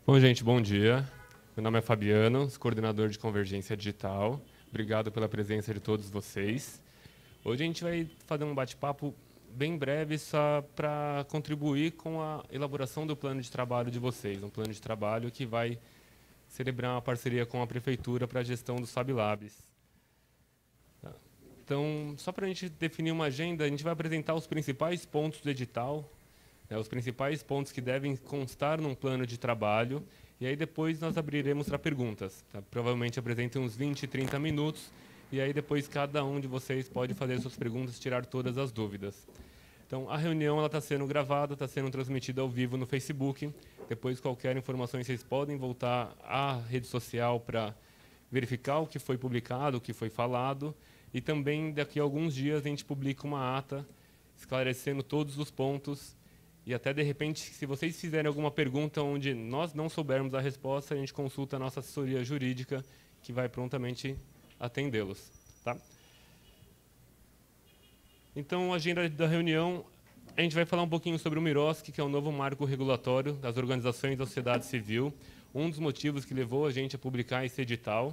Bom, gente, bom dia. Meu nome é Fabiano, sou coordenador de Convergência Digital. Obrigado pela presença de todos vocês. Hoje a gente vai fazer um bate-papo bem breve só para contribuir com a elaboração do plano de trabalho de vocês. Um plano de trabalho que vai celebrar uma parceria com a Prefeitura para a gestão dos Fab Labs. Então, só para a gente definir uma agenda, a gente vai apresentar os principais pontos do edital, os principais pontos que devem constar num plano de trabalho, e aí depois nós abriremos para perguntas. Tá? Provavelmente apresentem uns 20, 30 minutos, e aí depois cada um de vocês pode fazer suas perguntas, tirar todas as dúvidas. Então, a reunião está sendo gravada, está sendo transmitida ao vivo no Facebook. Depois, qualquer informação, vocês podem voltar à rede social para verificar o que foi publicado, o que foi falado. E também, daqui a alguns dias, a gente publica uma ata esclarecendo todos os pontos. E até, de repente, se vocês fizerem alguma pergunta onde nós não soubermos a resposta, a gente consulta a nossa assessoria jurídica, que vai prontamente atendê-los. Tá? Então, a agenda da reunião, a gente vai falar um pouquinho sobre o MIROSC, que é o novo marco regulatório das organizações da sociedade civil, um dos motivos que levou a gente a publicar esse edital.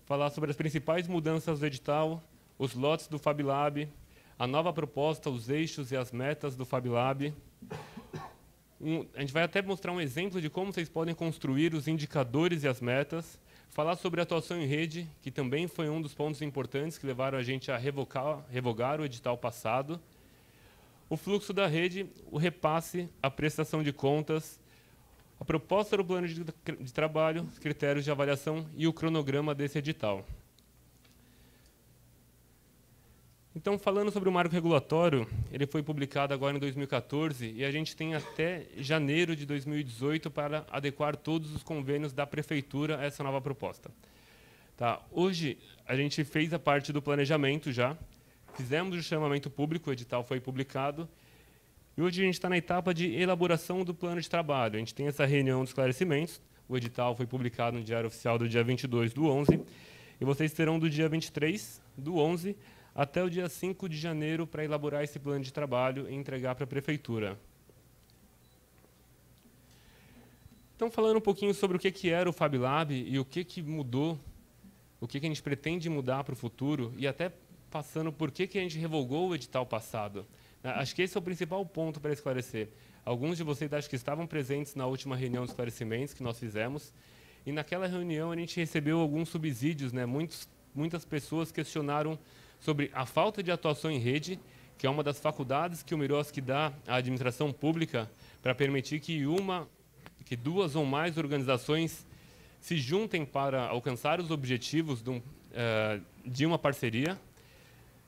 Falar sobre as principais mudanças do edital, os lotes do Fab Lab, a nova proposta, os eixos e as metas do Fab Lab. A gente vai até mostrar um exemplo de como vocês podem construir os indicadores e as metas. Falar sobre a atuação em rede, que também foi um dos pontos importantes que levaram a gente a revogar o edital passado. O fluxo da rede, o repasse, a prestação de contas, a proposta do plano de trabalho, os critérios de avaliação e o cronograma desse edital. Então, falando sobre o marco regulatório, ele foi publicado agora em 2014 e a gente tem até janeiro de 2018 para adequar todos os convênios da Prefeitura a essa nova proposta. Tá, hoje, a gente fez a parte do planejamento já, fizemos o chamamento público, o edital foi publicado, e hoje a gente está na etapa de elaboração do plano de trabalho. A gente tem essa reunião de esclarecimentos, o edital foi publicado no Diário Oficial do dia 22/11, e vocês terão do dia 23/11 até o dia 5 de janeiro para elaborar esse plano de trabalho e entregar para a Prefeitura. Então, falando um pouquinho sobre o que era o Fab Lab e o que mudou, o que a gente pretende mudar para o futuro, e até passando por que a gente revogou o edital passado. Acho que esse é o principal ponto para esclarecer. Alguns de vocês acho que estavam presentes na última reunião de esclarecimentos que nós fizemos, e naquela reunião a gente recebeu alguns subsídios, né? Muitas pessoas questionaram sobre a falta de atuação em rede, que é uma das faculdades que o MIROSC dá à administração pública para permitir que duas ou mais organizações se juntem para alcançar os objetivos de uma parceria.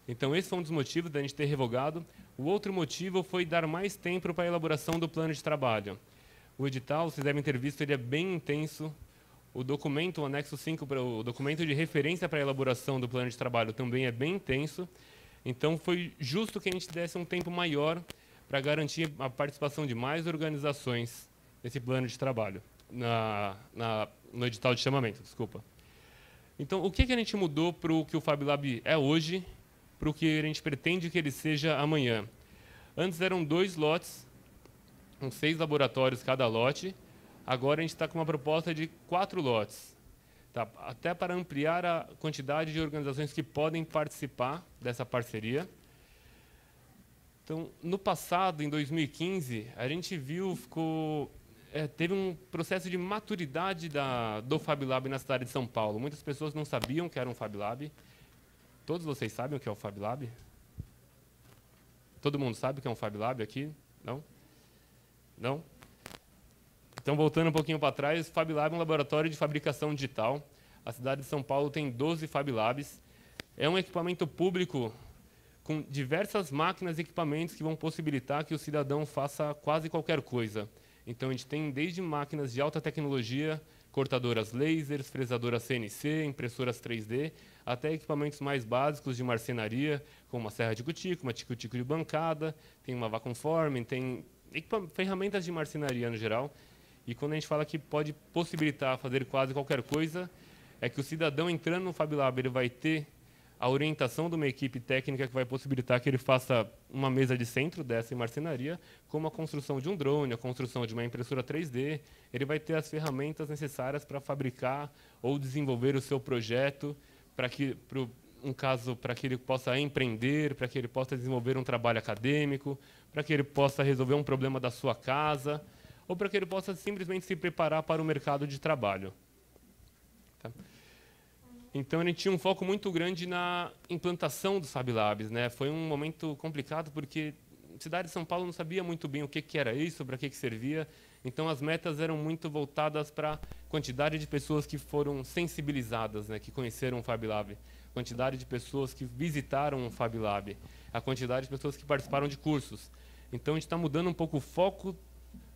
Então, esse foi um dos motivos da gente ter revogado. O outro motivo foi dar mais tempo para a elaboração do plano de trabalho. O edital, vocês devem ter visto, ele é bem intenso. O documento, o anexo 5, o documento de referência para a elaboração do plano de trabalho também é bem intenso. Então, foi justo que a gente desse um tempo maior para garantir a participação de mais organizações nesse plano de trabalho, no edital de chamamento, desculpa. Então, o que a gente mudou para o que o Fab Lab é hoje, para o que a gente pretende que ele seja amanhã? Antes eram 2 lotes, com 6 laboratórios cada lote. Agora a gente está com uma proposta de 4 lotes, tá? Até para ampliar a quantidade de organizações que podem participar dessa parceria. Então, no passado, em 2015, a gente viu, teve um processo de maturidade do Fab Lab na cidade de São Paulo. Muitas pessoas não sabiam que era um Fab Lab. Todos vocês sabem o que é o Fab Lab? Todo mundo sabe o que é um Fab Lab aqui? Não? Não? Então, voltando um pouquinho para trás, o Fab Lab é um laboratório de fabricação digital. A cidade de São Paulo tem 12 Fab Labs. É um equipamento público com diversas máquinas e equipamentos que vão possibilitar que o cidadão faça quase qualquer coisa. Então, a gente tem desde máquinas de alta tecnologia, cortadoras lasers, fresadoras CNC, impressoras 3D, até equipamentos mais básicos de marcenaria, como uma serra de cutico, uma tico-tico de bancada, tem uma vacuum forming, tem ferramentas de marcenaria no geral. E quando a gente fala que pode possibilitar fazer quase qualquer coisa, é que o cidadão entrando no Fab Lab, ele vai ter a orientação de uma equipe técnica que vai possibilitar que ele faça uma mesa de centro dessa em marcenaria, como a construção de um drone, a construção de uma impressora 3D. Ele vai ter as ferramentas necessárias para fabricar ou desenvolver o seu projeto, para que ele possa empreender, para que ele possa desenvolver um trabalho acadêmico, para que ele possa resolver um problema da sua casa, ou para que ele possa simplesmente se preparar para o mercado de trabalho. Tá? Então, a gente tinha um foco muito grande na implantação dos Fab Labs, né? Foi um momento complicado, porque a cidade de São Paulo não sabia muito bem o que era isso, para que servia. Então, as metas eram muito voltadas para a quantidade de pessoas que foram sensibilizadas, né? Que conheceram o Fab Lab, a quantidade de pessoas que visitaram o Fab Lab, a quantidade de pessoas que participaram de cursos. Então, a gente está mudando um pouco o foco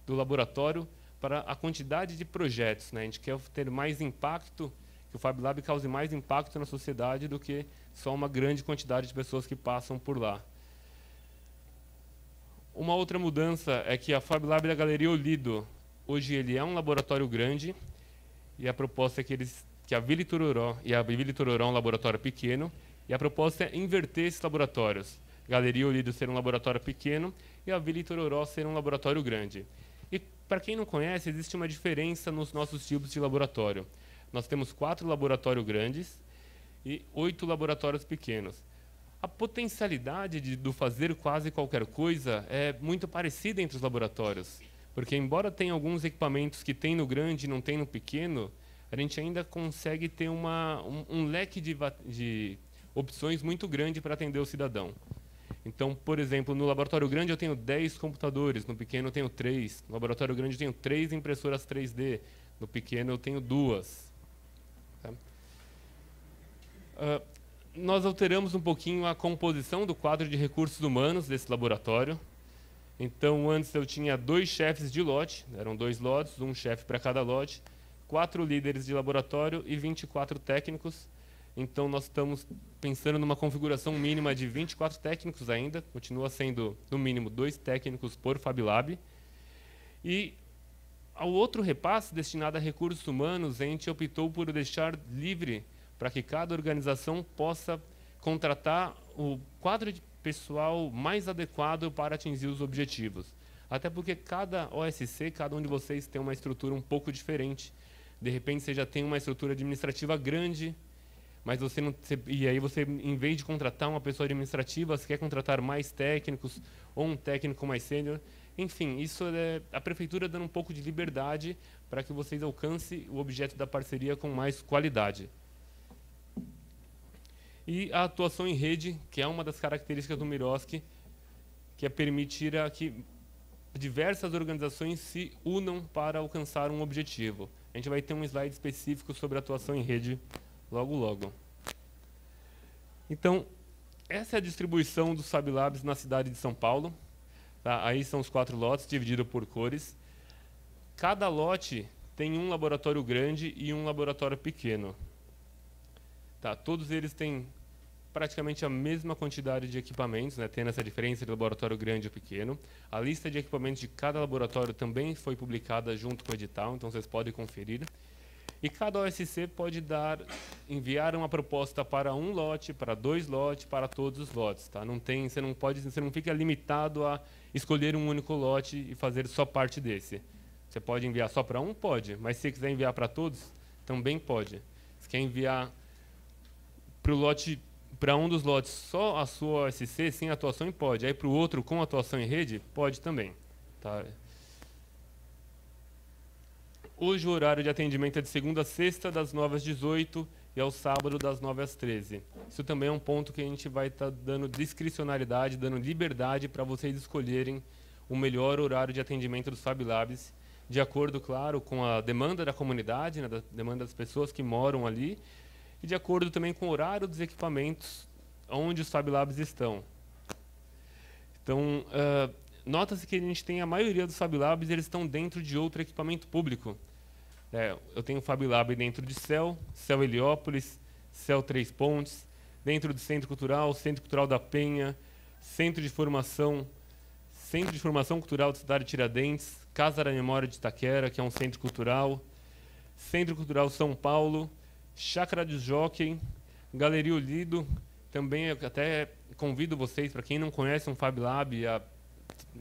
do laboratório para a quantidade de projetos, né? A gente quer ter mais impacto, que o Fab Lab cause mais impacto na sociedade do que só uma grande quantidade de pessoas que passam por lá. Uma outra mudança é que a Fab Lab da Galeria Olido, hoje ele é um laboratório grande, e a proposta é que a Vila Itororó é um laboratório pequeno, e a proposta é inverter esses laboratórios. Galeria Olido ser um laboratório pequeno e a Vila Itororó ser um laboratório grande. E, para quem não conhece, existe uma diferença nos nossos tipos de laboratório. Nós temos 4 laboratórios grandes e 8 laboratórios pequenos. A potencialidade do fazer quase qualquer coisa é muito parecida entre os laboratórios, porque, embora tenha alguns equipamentos que tem no grande e não tem no pequeno, a gente ainda consegue ter um leque de opções muito grande para atender o cidadão. Então, por exemplo, no laboratório grande eu tenho 10 computadores, no pequeno eu tenho 3, no laboratório grande eu tenho 3 impressoras 3D, no pequeno eu tenho 2. Nós alteramos um pouquinho a composição do quadro de recursos humanos desse laboratório. Então, antes eu tinha 2 chefes de lote, eram 2 lotes, um chefe para cada lote, 4 líderes de laboratório e 24 técnicos. Então, nós estamos pensando numa configuração mínima de 24 técnicos ainda, continua sendo, no mínimo, 2 técnicos por Fab Lab. E ao outro repasse destinado a recursos humanos, a gente optou por deixar livre para que cada organização possa contratar o quadro de pessoal mais adequado para atingir os objetivos. Até porque cada OSC, cada um de vocês tem uma estrutura um pouco diferente. De repente, você já tem uma estrutura administrativa grande, mas e aí você, em vez de contratar uma pessoa administrativa, você quer contratar mais técnicos ou um técnico mais sênior. Enfim, isso é a prefeitura dando um pouco de liberdade para que vocês alcancem o objeto da parceria com mais qualidade. E a atuação em rede, que é uma das características do Miroski, que é permitir que diversas organizações se unam para alcançar um objetivo. A gente vai ter um slide específico sobre a atuação em rede logo, logo. Então, essa é a distribuição dos Fab Labs na cidade de São Paulo. Tá? Aí são os 4 lotes, divididos por cores. Cada lote tem um laboratório grande e um laboratório pequeno. Tá? Todos eles têm praticamente a mesma quantidade de equipamentos, né? Tendo essa diferença de laboratório grande e pequeno. A lista de equipamentos de cada laboratório também foi publicada junto com o edital, então vocês podem conferir. E cada OSC pode enviar uma proposta para um lote, para 2 lotes, para todos os lotes. Tá? Você não fica limitado a escolher um único lote e fazer só parte desse. Você pode enviar só para um? Pode, mas se você quiser enviar para todos, também pode. Se quer enviar para um dos lotes só a sua OSC, sem atuação, pode. Aí para o outro com atuação em rede, pode também. Tá? Hoje o horário de atendimento é de segunda a sexta, das 9 às 18 e ao sábado, das 9 às 13. Isso também é um ponto que a gente vai estar dando discricionalidade, dando liberdade para vocês escolherem o melhor horário de atendimento dos Fab Labs, de acordo, claro, com a demanda da comunidade, né, da demanda das pessoas que moram ali, e de acordo também com o horário dos equipamentos onde os Fab Labs estão. Então, nota-se que a gente tem a maioria dos Fab Labs, eles estão dentro de outro equipamento público. Eu tenho o Fab Lab dentro de CEL Heliópolis, CEL Três Pontes, dentro do Centro Cultural da Penha, Centro de Formação Cultural da cidade de Tiradentes, Casa da Memória de Itaquera, que é um centro cultural, Centro Cultural São Paulo, Chácara de Jockey, Galeria Olido, Também eu até convido vocês, para quem não conhece um Fab Lab, a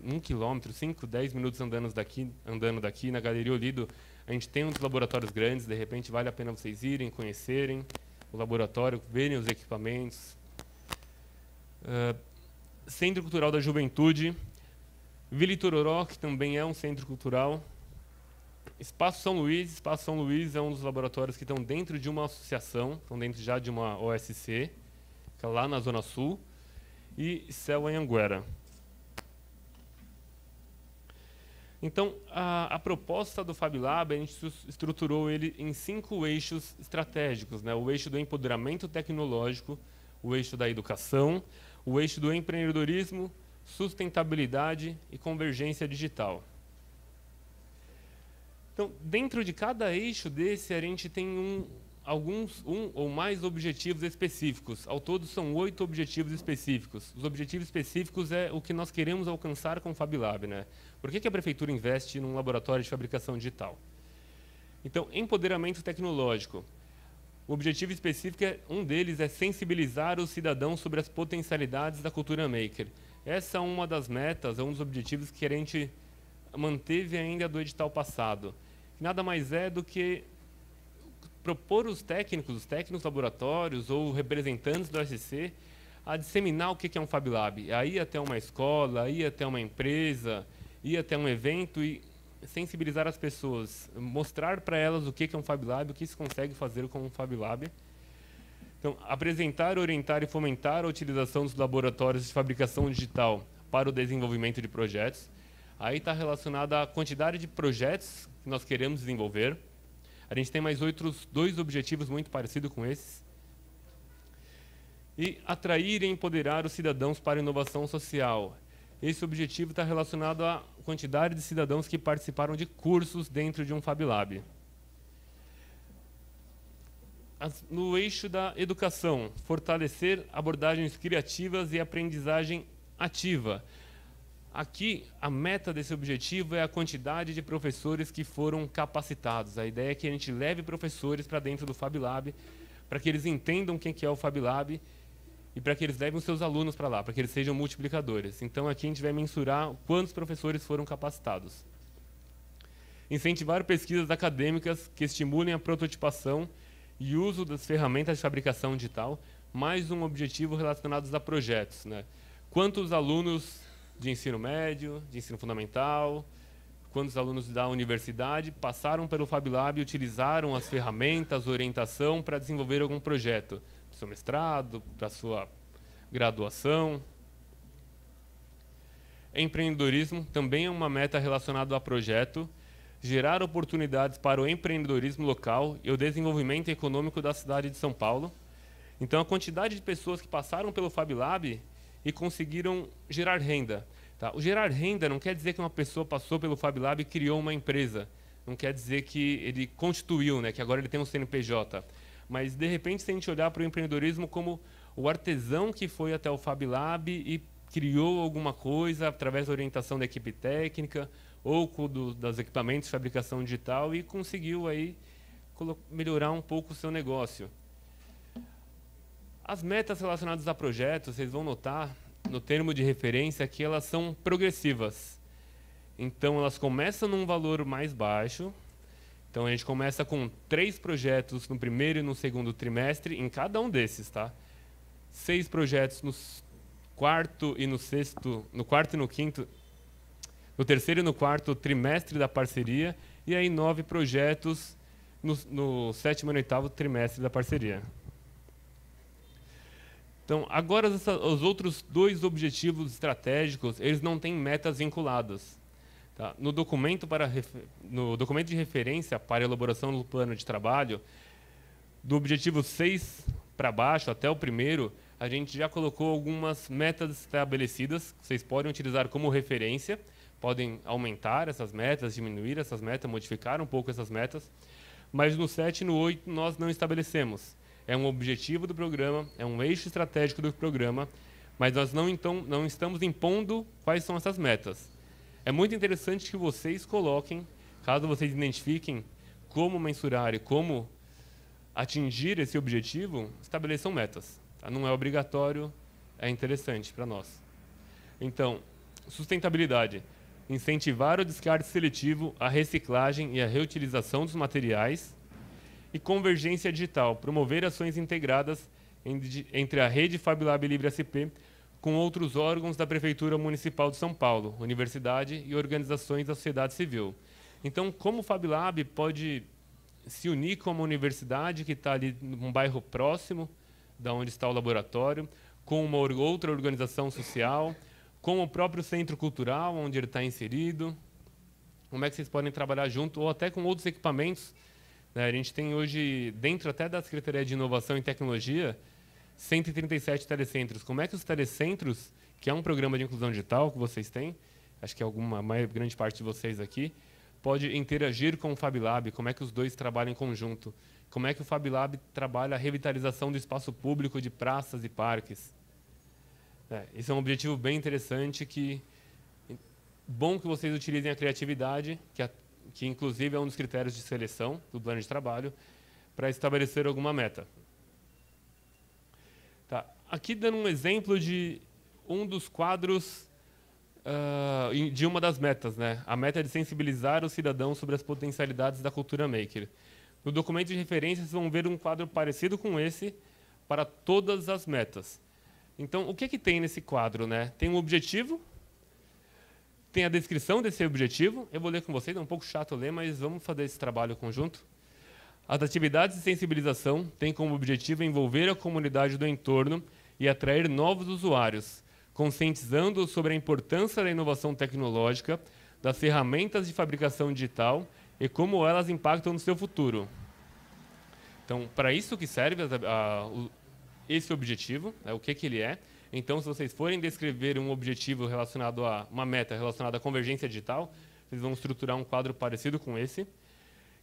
1 quilômetro, 5, 10 minutos andando daqui na Galeria Olido, a gente tem uns laboratórios grandes, de repente vale a pena vocês irem, conhecerem o laboratório, verem os equipamentos. Centro Cultural da Juventude, Vila Itororó, que também é um centro cultural. Espaço São Luís é um dos laboratórios que estão dentro de uma associação, estão dentro já de uma OSC, que é lá na Zona Sul, e Céu Anhanguera. Então, a proposta do Fab Lab, a gente estruturou ele em 5 eixos estratégicos, né? O eixo do empoderamento tecnológico, o eixo da educação, o eixo do empreendedorismo, sustentabilidade e convergência digital. Então, dentro de cada eixo desse, a gente tem um ou mais objetivos específicos. Ao todo, são 8 objetivos específicos. Os objetivos específicos é o que nós queremos alcançar com o Fab Lab, né? Por que a prefeitura investe num laboratório de fabricação digital? Então, empoderamento tecnológico. O objetivo específico, um deles é sensibilizar os cidadãos sobre as potencialidades da cultura maker. Essa é uma das metas, é um dos objetivos que a gente manteve ainda do edital passado. Nada mais é do que propor os técnicos laboratórios ou representantes do OSC a disseminar o que é um Fab Lab. A ir até uma escola, a ir até uma empresa, ir até um evento e sensibilizar as pessoas, mostrar para elas o que é um Fab Lab, o que se consegue fazer com um Fab Lab. Então, apresentar, orientar e fomentar a utilização dos laboratórios de fabricação digital para o desenvolvimento de projetos. Aí está relacionado à quantidade de projetos que nós queremos desenvolver. A gente tem mais outros 2 objetivos muito parecidos com esses. E atrair e empoderar os cidadãos para a inovação social. Esse objetivo está relacionado à quantidade de cidadãos que participaram de cursos dentro de um Fab Lab. No eixo da educação, fortalecer abordagens criativas e aprendizagem ativa. Aqui, a meta desse objetivo é a quantidade de professores que foram capacitados. A ideia é que a gente leve professores para dentro do Fab Lab, para que eles entendam quem que é o Fab Lab e para que eles levem os seus alunos para lá, para que eles sejam multiplicadores. Então, aqui a gente vai mensurar quantos professores foram capacitados. Incentivar pesquisas acadêmicas que estimulem a prototipação e uso das ferramentas de fabricação digital, mais um objetivo relacionado a projetos, né? Quantos alunos de ensino médio, de ensino fundamental, quantos alunos da universidade passaram pelo Fab Lab e utilizaram as ferramentas, orientação para desenvolver algum projeto, para o seu mestrado, para a sua graduação. Empreendedorismo também é uma meta relacionada a projeto, gerar oportunidades para o empreendedorismo local e o desenvolvimento econômico da cidade de São Paulo. Então, a quantidade de pessoas que passaram pelo Fab Lab e conseguiram gerar renda. Tá? O gerar renda não quer dizer que uma pessoa passou pelo Fab Lab e criou uma empresa. Não quer dizer que ele constituiu, né, que agora ele tem um CNPJ. Mas, de repente, se a gente olhar para o empreendedorismo como o artesão que foi até o Fab Lab e criou alguma coisa através da orientação da equipe técnica ou dos equipamentos de fabricação digital e conseguiu aí melhorar um pouco o seu negócio. As metas relacionadas a projetos, vocês vão notar no termo de referência que elas são progressivas. Então, elas começam num valor mais baixo. Então, a gente começa com 3 projetos no primeiro e no segundo trimestre, em cada um desses, tá? 6 projetos no quarto e no sexto, no quarto e no quinto, no terceiro e no quarto trimestre da parceria, e aí 9 projetos no sétimo e no oitavo trimestre da parceria. Então, agora os outros 2 objetivos estratégicos, eles não têm metas vinculadas. Tá? No documento de referência para a elaboração do plano de trabalho, do objetivo 6 para baixo, até o primeiro, a gente já colocou algumas metas estabelecidas, que vocês podem utilizar como referência, podem aumentar essas metas, diminuir essas metas, modificar um pouco essas metas, mas no 7 e no 8 nós não estabelecemos. É um objetivo do programa, é um eixo estratégico do programa, mas nós não estamos impondo quais são essas metas. É muito interessante que vocês coloquem, caso vocês identifiquem como mensurar e como atingir esse objetivo, estabeleçam metas. Tá? Não é obrigatório, é interessante para nós. Então, sustentabilidade. Incentivar o descarte seletivo, a reciclagem e a reutilização dos materiais. E convergência digital. Promover ações integradas entre a rede FabLab Livre SP com outros órgãos da Prefeitura Municipal de São Paulo, universidade e organizações da sociedade civil. Então, como o FabLab pode se unir com uma universidade que está ali num bairro próximo da onde está o laboratório, com uma outra organização social, com o próprio centro cultural onde ele está inserido? Como é que vocês podem trabalhar junto, ou até com outros equipamentos? A gente tem hoje, dentro até da Secretaria de Inovação e Tecnologia, 137 telecentros. Como é que os telecentros, que é um programa de inclusão digital que vocês têm, acho que grande parte de vocês aqui, pode interagir com o FabLab? Como é que os dois trabalham em conjunto? Como é que o FabLab trabalha a revitalização do espaço público de praças e parques? Esse é um objetivo bem interessante, bom que vocês utilizem a criatividade, que inclusive é um dos critérios de seleção do plano de trabalho, para estabelecer alguma meta. Tá. Aqui dando um exemplo de um dos quadros de uma das metas, né? A meta é de sensibilizar os cidadãos sobre as potencialidades da cultura maker. No documento de referência, vocês vão ver um quadro parecido com esse para todas as metas. Então, o que tem nesse quadro, né? Tem um objetivo, tem a descrição desse objetivo. Eu vou ler com vocês, é um pouco chato ler, mas vamos fazer esse trabalho conjunto. As atividades de sensibilização têm como objetivo envolver a comunidade do entorno e atrair novos usuários, conscientizando-os sobre a importância da inovação tecnológica, das ferramentas de fabricação digital e como elas impactam no seu futuro. Então, para isso que serve esse objetivo, o que ele é. Então, se vocês forem descrever um objetivo relacionado a uma meta relacionada à convergência digital, vocês vão estruturar um quadro parecido com esse.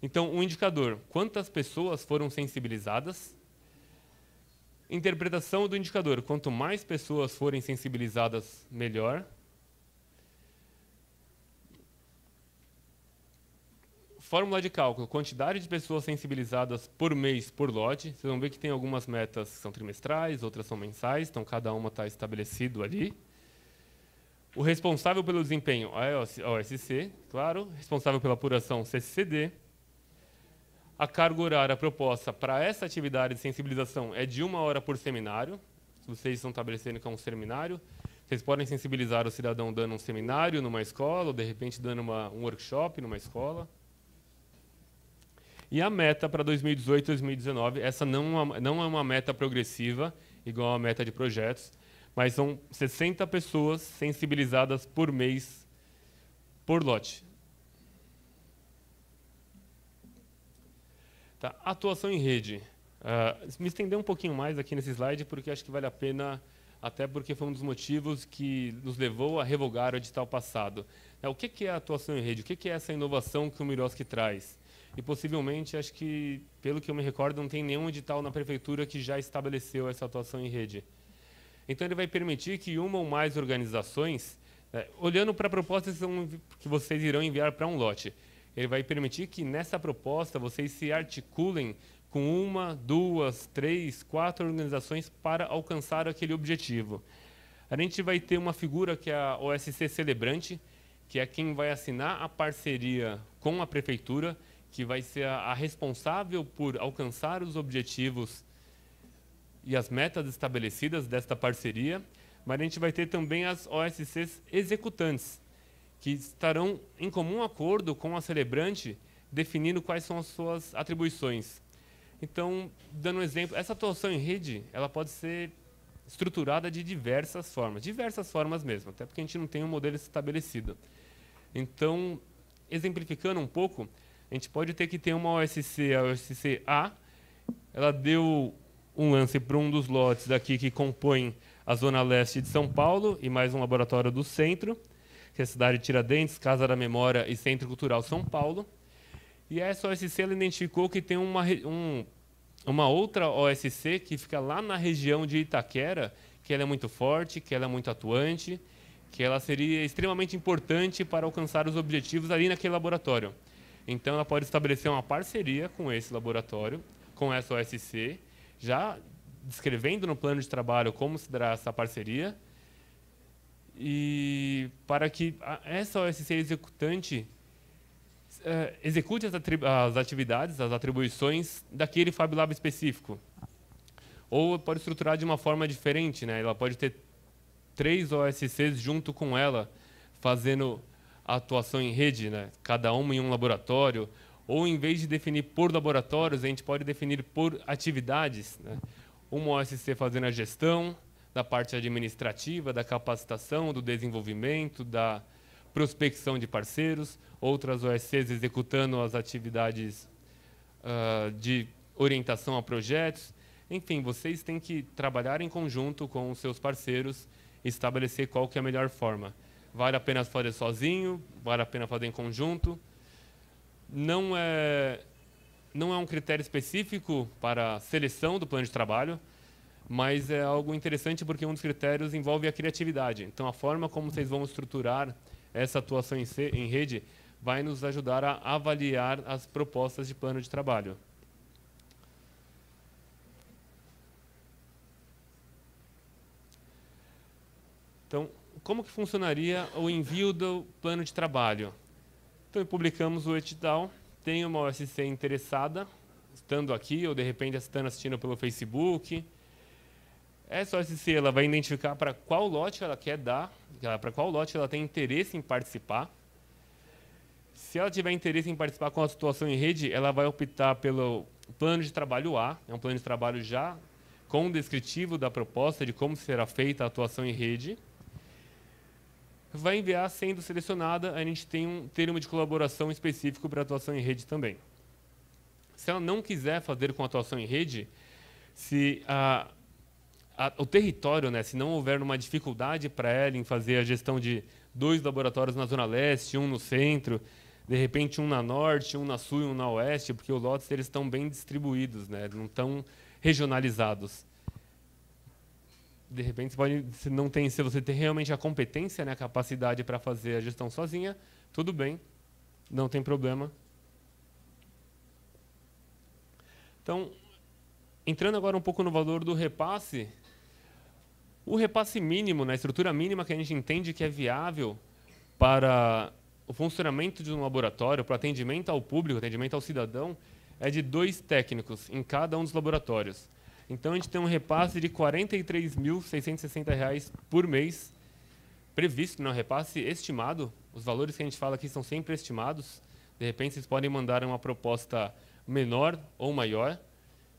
Então, um indicador: quantas pessoas foram sensibilizadas? Interpretação do indicador: quanto mais pessoas forem sensibilizadas, melhor. Fórmula de cálculo: quantidade de pessoas sensibilizadas por mês por lote. Vocês vão ver que tem algumas metas que são trimestrais, outras são mensais, então cada uma está estabelecido ali. O responsável pelo desempenho, a OSC, claro. Responsável pela apuração, CCCD. A carga horária proposta para essa atividade de sensibilização é de 1 hora por seminário. Se vocês estão estabelecendo que é um seminário, vocês podem sensibilizar o cidadão dando um seminário numa escola, ou de repente dando um workshop numa escola. E a meta para 2018 e 2019, essa não é uma meta progressiva, igual a meta de projetos, mas são 60 pessoas sensibilizadas por mês, por lote. Tá. Atuação em rede. Me estender um pouquinho mais aqui nesse slide, porque acho que vale a pena, até porque foi um dos motivos que nos levou a revogar o edital passado. O que é a atuação em rede? O que é essa inovação que o Miroski traz? E possivelmente, acho que, pelo que eu me recordo, não tem nenhum edital na prefeitura que já estabeleceu essa atuação em rede. Então, ele vai permitir que uma ou mais organizações, olhando para a proposta que vocês irão enviar para um lote, ele vai permitir que nessa proposta vocês se articulem com 1, 2, 3, 4 organizações para alcançar aquele objetivo. A gente vai ter uma figura que é a OSC Celebrante, que é quem vai assinar a parceria com a prefeitura, que vai ser a responsável por alcançar os objetivos e as metas estabelecidas desta parceria, mas a gente vai ter também as OSCs executantes, que estarão em comum acordo com a celebrante, definindo quais são as suas atribuições. Então, dando um exemplo, essa atuação em rede, ela pode ser estruturada de diversas formas mesmo, até porque a gente não tem um modelo estabelecido. Então, exemplificando um pouco, a gente pode ter que ter uma OSC, a OSC A, ela deu um lance para um dos lotes daqui que compõem a Zona Leste de São Paulo e mais um laboratório do centro, que é a cidade de Tiradentes, Casa da Memória e Centro Cultural São Paulo. E essa OSC ela identificou que tem uma outra OSC que fica lá na região de Itaquera, que ela é muito forte, que ela é muito atuante, que ela seria extremamente importante para alcançar os objetivos ali naquele laboratório. Então, ela pode estabelecer uma parceria com esse laboratório, com essa OSC, já descrevendo no plano de trabalho como se dará essa parceria, e para que essa OSC executante execute as atividades, as atribuições daquele Fab Lab específico. Ou pode estruturar de uma forma diferente, né? Ela pode ter 3 OSCs junto com ela, fazendo a atuação em rede, né? Cada uma em um laboratório. Ou, em vez de definir por laboratórios, a gente pode definir por atividades, né? Uma OSC fazendo a gestão da parte administrativa, da capacitação, do desenvolvimento, da prospecção de parceiros, outras OSCs executando as atividades de orientação a projetos. Enfim, vocês têm que trabalhar em conjunto com os seus parceiros e estabelecer qual que é a melhor forma. Vale a pena fazer sozinho, vale a pena fazer em conjunto. Não é um critério específico para a seleção do plano de trabalho, mas é algo interessante porque um dos critérios envolve a criatividade. Então, a forma como vocês vão estruturar essa atuação em rede vai nos ajudar a avaliar as propostas de plano de trabalho. Então, como que funcionaria o envio do plano de trabalho? Então, publicamos o edital, tem uma OSC interessada, estando aqui, ou de repente estando assistindo pelo Facebook. Essa OSC ela vai identificar para qual lote ela quer dar, para qual lote ela tem interesse em participar. Se ela tiver interesse em participar com a situação em rede, ela vai optar pelo plano de trabalho A, é um plano de trabalho já com um descritivo da proposta de como será feita a atuação em rede. Vai enviar, sendo selecionada, a gente tem um termo de colaboração específico para atuação em rede também. Se ela não quiser fazer com atuação em rede, se o território, né, se não houver uma dificuldade para ela em fazer a gestão de 2 laboratórios na Zona Leste, um no centro, de repente um na Norte, um na Sul e um na Oeste, porque os lotes eles estão bem distribuídos, né, não estão regionalizados. De repente, se você tem realmente a competência, né, a capacidade para fazer a gestão sozinha, tudo bem, não tem problema. Então, entrando agora um pouco no valor do repasse, o repasse mínimo, né, a estrutura mínima que a gente entende que é viável para o funcionamento de um laboratório, para atendimento ao público, atendimento ao cidadão, é de 2 técnicos em cada um dos laboratórios. Então, a gente tem um repasse de R$ 43.660 por mês, previsto, né, um repasse estimado. Os valores que a gente fala aqui são sempre estimados. De repente, vocês podem mandar uma proposta menor ou maior.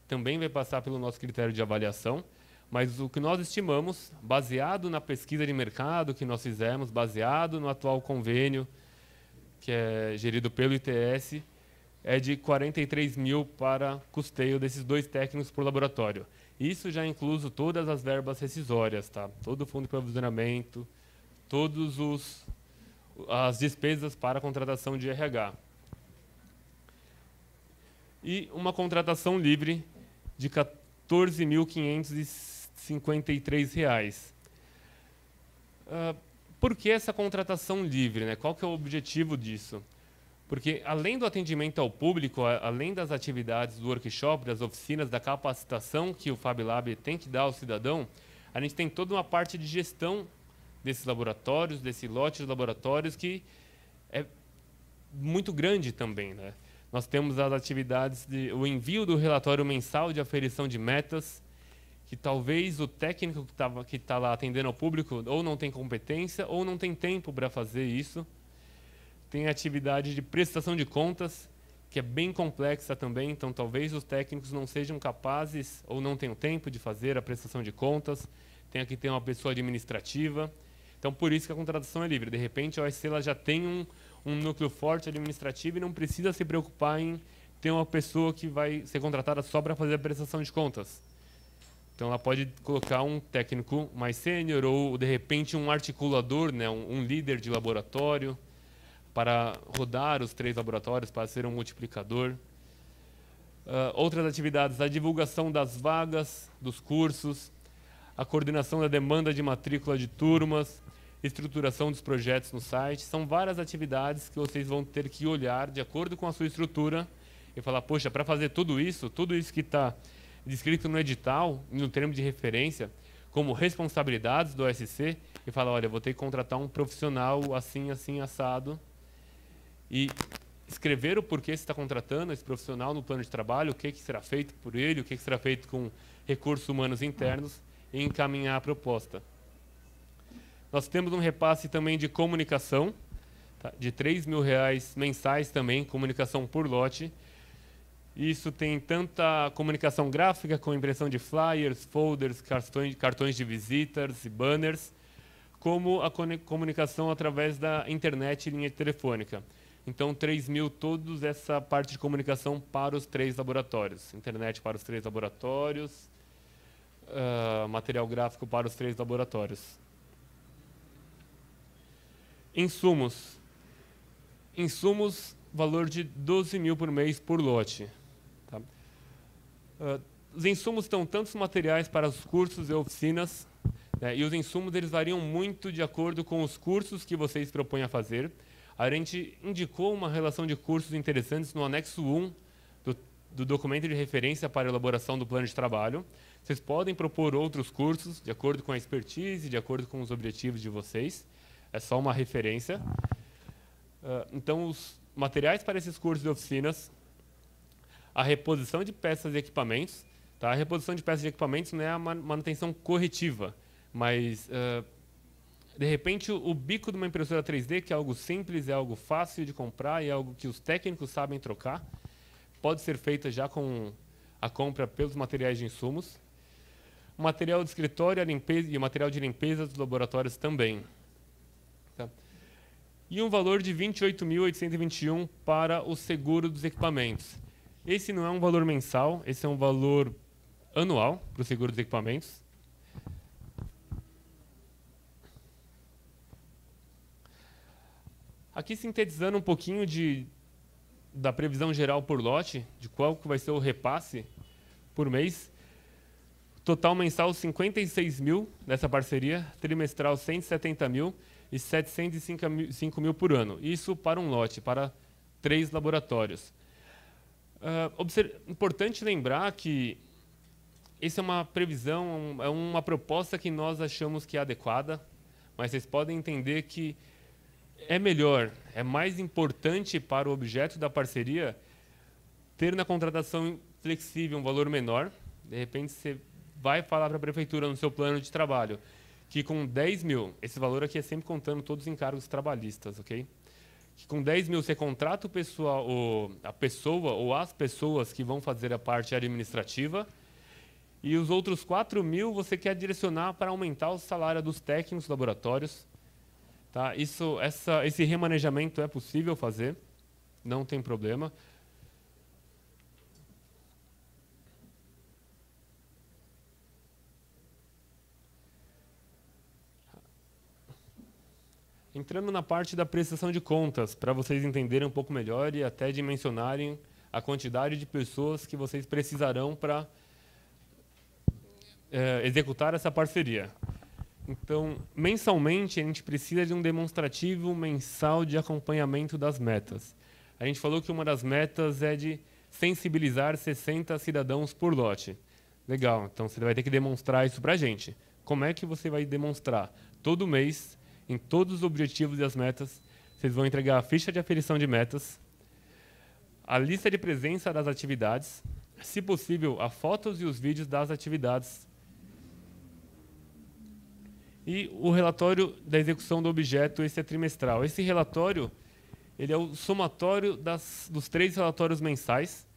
Também vai passar pelo nosso critério de avaliação. Mas o que nós estimamos, baseado na pesquisa de mercado que nós fizemos, baseado no atual convênio, que é gerido pelo ITS, é de 43 mil para custeio desses 2 técnicos por laboratório. Isso já incluso todas as verbas rescisórias, tá? Todo o fundo de provisionamento, as despesas para a contratação de RH. E uma contratação livre de R$ 14.553. Por que essa contratação livre, né? Qual que é o objetivo disso? Porque, além do atendimento ao público, além das atividades do workshop, das oficinas, da capacitação que o Fab Lab tem que dar ao cidadão, a gente tem toda uma parte de gestão desses laboratórios, desse lote de laboratórios, que é muito grande também, né? Nós temos as atividades, o envio do relatório mensal de aferição de metas, que talvez o técnico que está lá atendendo ao público ou não tem competência ou não tem tempo para fazer isso. Tem a atividade de prestação de contas, que é bem complexa também, então talvez os técnicos não sejam capazes ou não tenham tempo de fazer a prestação de contas. Tem aqui uma pessoa administrativa. Então, por isso que a contratação é livre. De repente, a OSC ela já tem um núcleo forte administrativo e não precisa se preocupar em ter uma pessoa que vai ser contratada só para fazer a prestação de contas. Então, ela pode colocar um técnico mais sênior ou, de repente, um articulador, né, um líder de laboratório, para rodar os 3 laboratórios, para ser um multiplicador. Outras atividades, a divulgação das vagas, dos cursos, a coordenação da demanda de matrícula de turmas, estruturação dos projetos no site. São várias atividades que vocês vão ter que olhar de acordo com a sua estrutura e falar, poxa, para fazer tudo isso que está descrito no edital, no termo de referência, como responsabilidades do OSC, e fala, olha, vou ter que contratar um profissional assim, assim, assado, e escrever o porquê você está contratando esse profissional no plano de trabalho, o que será feito por ele, o que será feito com recursos humanos internos, e encaminhar a proposta. Nós temos um repasse também de comunicação, tá, de R$3.000 mensais também, comunicação por lote. Isso tem tanta comunicação gráfica, com impressão de flyers, folders, cartões de visitas e banners, como a comunicação através da internet e linha telefônica. Então, 3.000 todos essa parte de comunicação para os 3 laboratórios. Internet para os 3 laboratórios, material gráfico para os 3 laboratórios. Insumos. Insumos, valor de 12.000 por mês por lote. Tá? Os insumos estão tantos materiais para os cursos e oficinas, né, e os insumos eles variam muito de acordo com os cursos que vocês propõem a fazer. A gente indicou uma relação de cursos interessantes no anexo 1 do documento de referência para a elaboração do plano de trabalho. Vocês podem propor outros cursos, de acordo com a expertise, de acordo com os objetivos de vocês. É só uma referência. Então, os materiais para esses cursos e oficinas, a reposição de peças e equipamentos. Tá? A reposição de peças e equipamentos não é a manutenção corretiva, mas... de repente, o bico de uma impressora 3D, que é algo simples, é algo fácil de comprar, e é algo que os técnicos sabem trocar, pode ser feita já com a compra pelos materiais de insumos. O material de escritório e o material de limpeza dos laboratórios também. Tá? E um valor de 28.821 para o seguro dos equipamentos. Esse não é um valor mensal, esse é um valor anual para o seguro dos equipamentos. Aqui sintetizando um pouquinho da previsão geral por lote, de qual que vai ser o repasse por mês. Total mensal 56.000 nessa parceria, trimestral 170.000 e 705.000 por ano. Isso para um lote, para 3 laboratórios. Importante lembrar que essa é uma previsão, é uma proposta que nós achamos que é adequada, mas vocês podem entender que é melhor, é mais importante para o objeto da parceria ter na contratação flexível um valor menor. De repente, você vai falar para a prefeitura no seu plano de trabalho que com 10.000, esse valor aqui é sempre contando todos os encargos trabalhistas, ok? Que com 10.000 você contrata o pessoal, a pessoa ou as pessoas que vão fazer a parte administrativa, e os outros 4.000 você quer direcionar para aumentar o salário dos técnicos dos laboratórios. Tá? Esse remanejamento é possível fazer, não tem problema. Entrando na parte da prestação de contas, para vocês entenderem um pouco melhor e até dimensionarem a quantidade de pessoas que vocês precisarão para executar essa parceria. Então, mensalmente, a gente precisa de um demonstrativo mensal de acompanhamento das metas. A gente falou que uma das metas é de sensibilizar 60 cidadãos por lote. Legal, então você vai ter que demonstrar isso para a gente. Como é que você vai demonstrar? Todo mês, em todos os objetivos e as metas, vocês vão entregar a ficha de aferição de metas, a lista de presença das atividades, se possível, as fotos e os vídeos das atividades, e o relatório da execução do objeto, esse é trimestral. Esse relatório, ele é o somatório dos 3 relatórios mensais.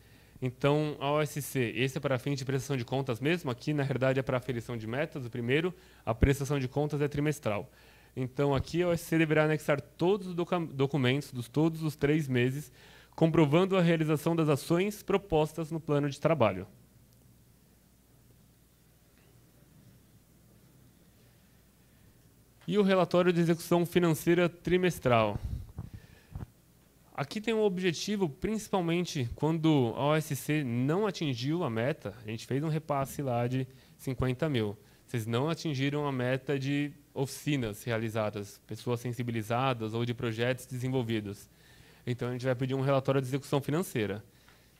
Então, a OSC, esse é para fins de prestação de contas mesmo, aqui na verdade é para aferição de metas, o primeiro, a prestação de contas é trimestral. Então, aqui a OSC deverá anexar todos os documentos de todos os 3 meses, comprovando a realização das ações propostas no plano de trabalho. E o relatório de execução financeira trimestral. Aqui tem um objetivo, principalmente quando a OSC não atingiu a meta, a gente fez um repasse lá de 50.000. Vocês não atingiram a meta de oficinas realizadas, pessoas sensibilizadas ou de projetos desenvolvidos. Então, a gente vai pedir um relatório de execução financeira.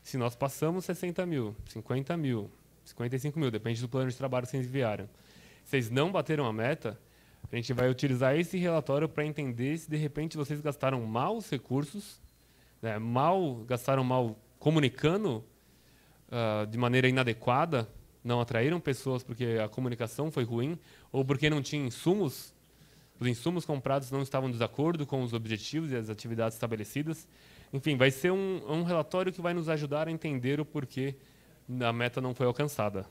Se nós passamos 60.000, 50.000, 55 mil, depende do plano de trabalho que vocês enviaram. Vocês não bateram a meta, a gente vai utilizar esse relatório para entender se, de repente, vocês gastaram mal os recursos, né, gastaram mal comunicando de maneira inadequada, não atraíram pessoas porque a comunicação foi ruim, ou porque não tinha insumos, os insumos comprados não estavam de acordo com os objetivos e as atividades estabelecidas. Enfim, vai ser um relatório que vai nos ajudar a entender o porquê a meta não foi alcançada.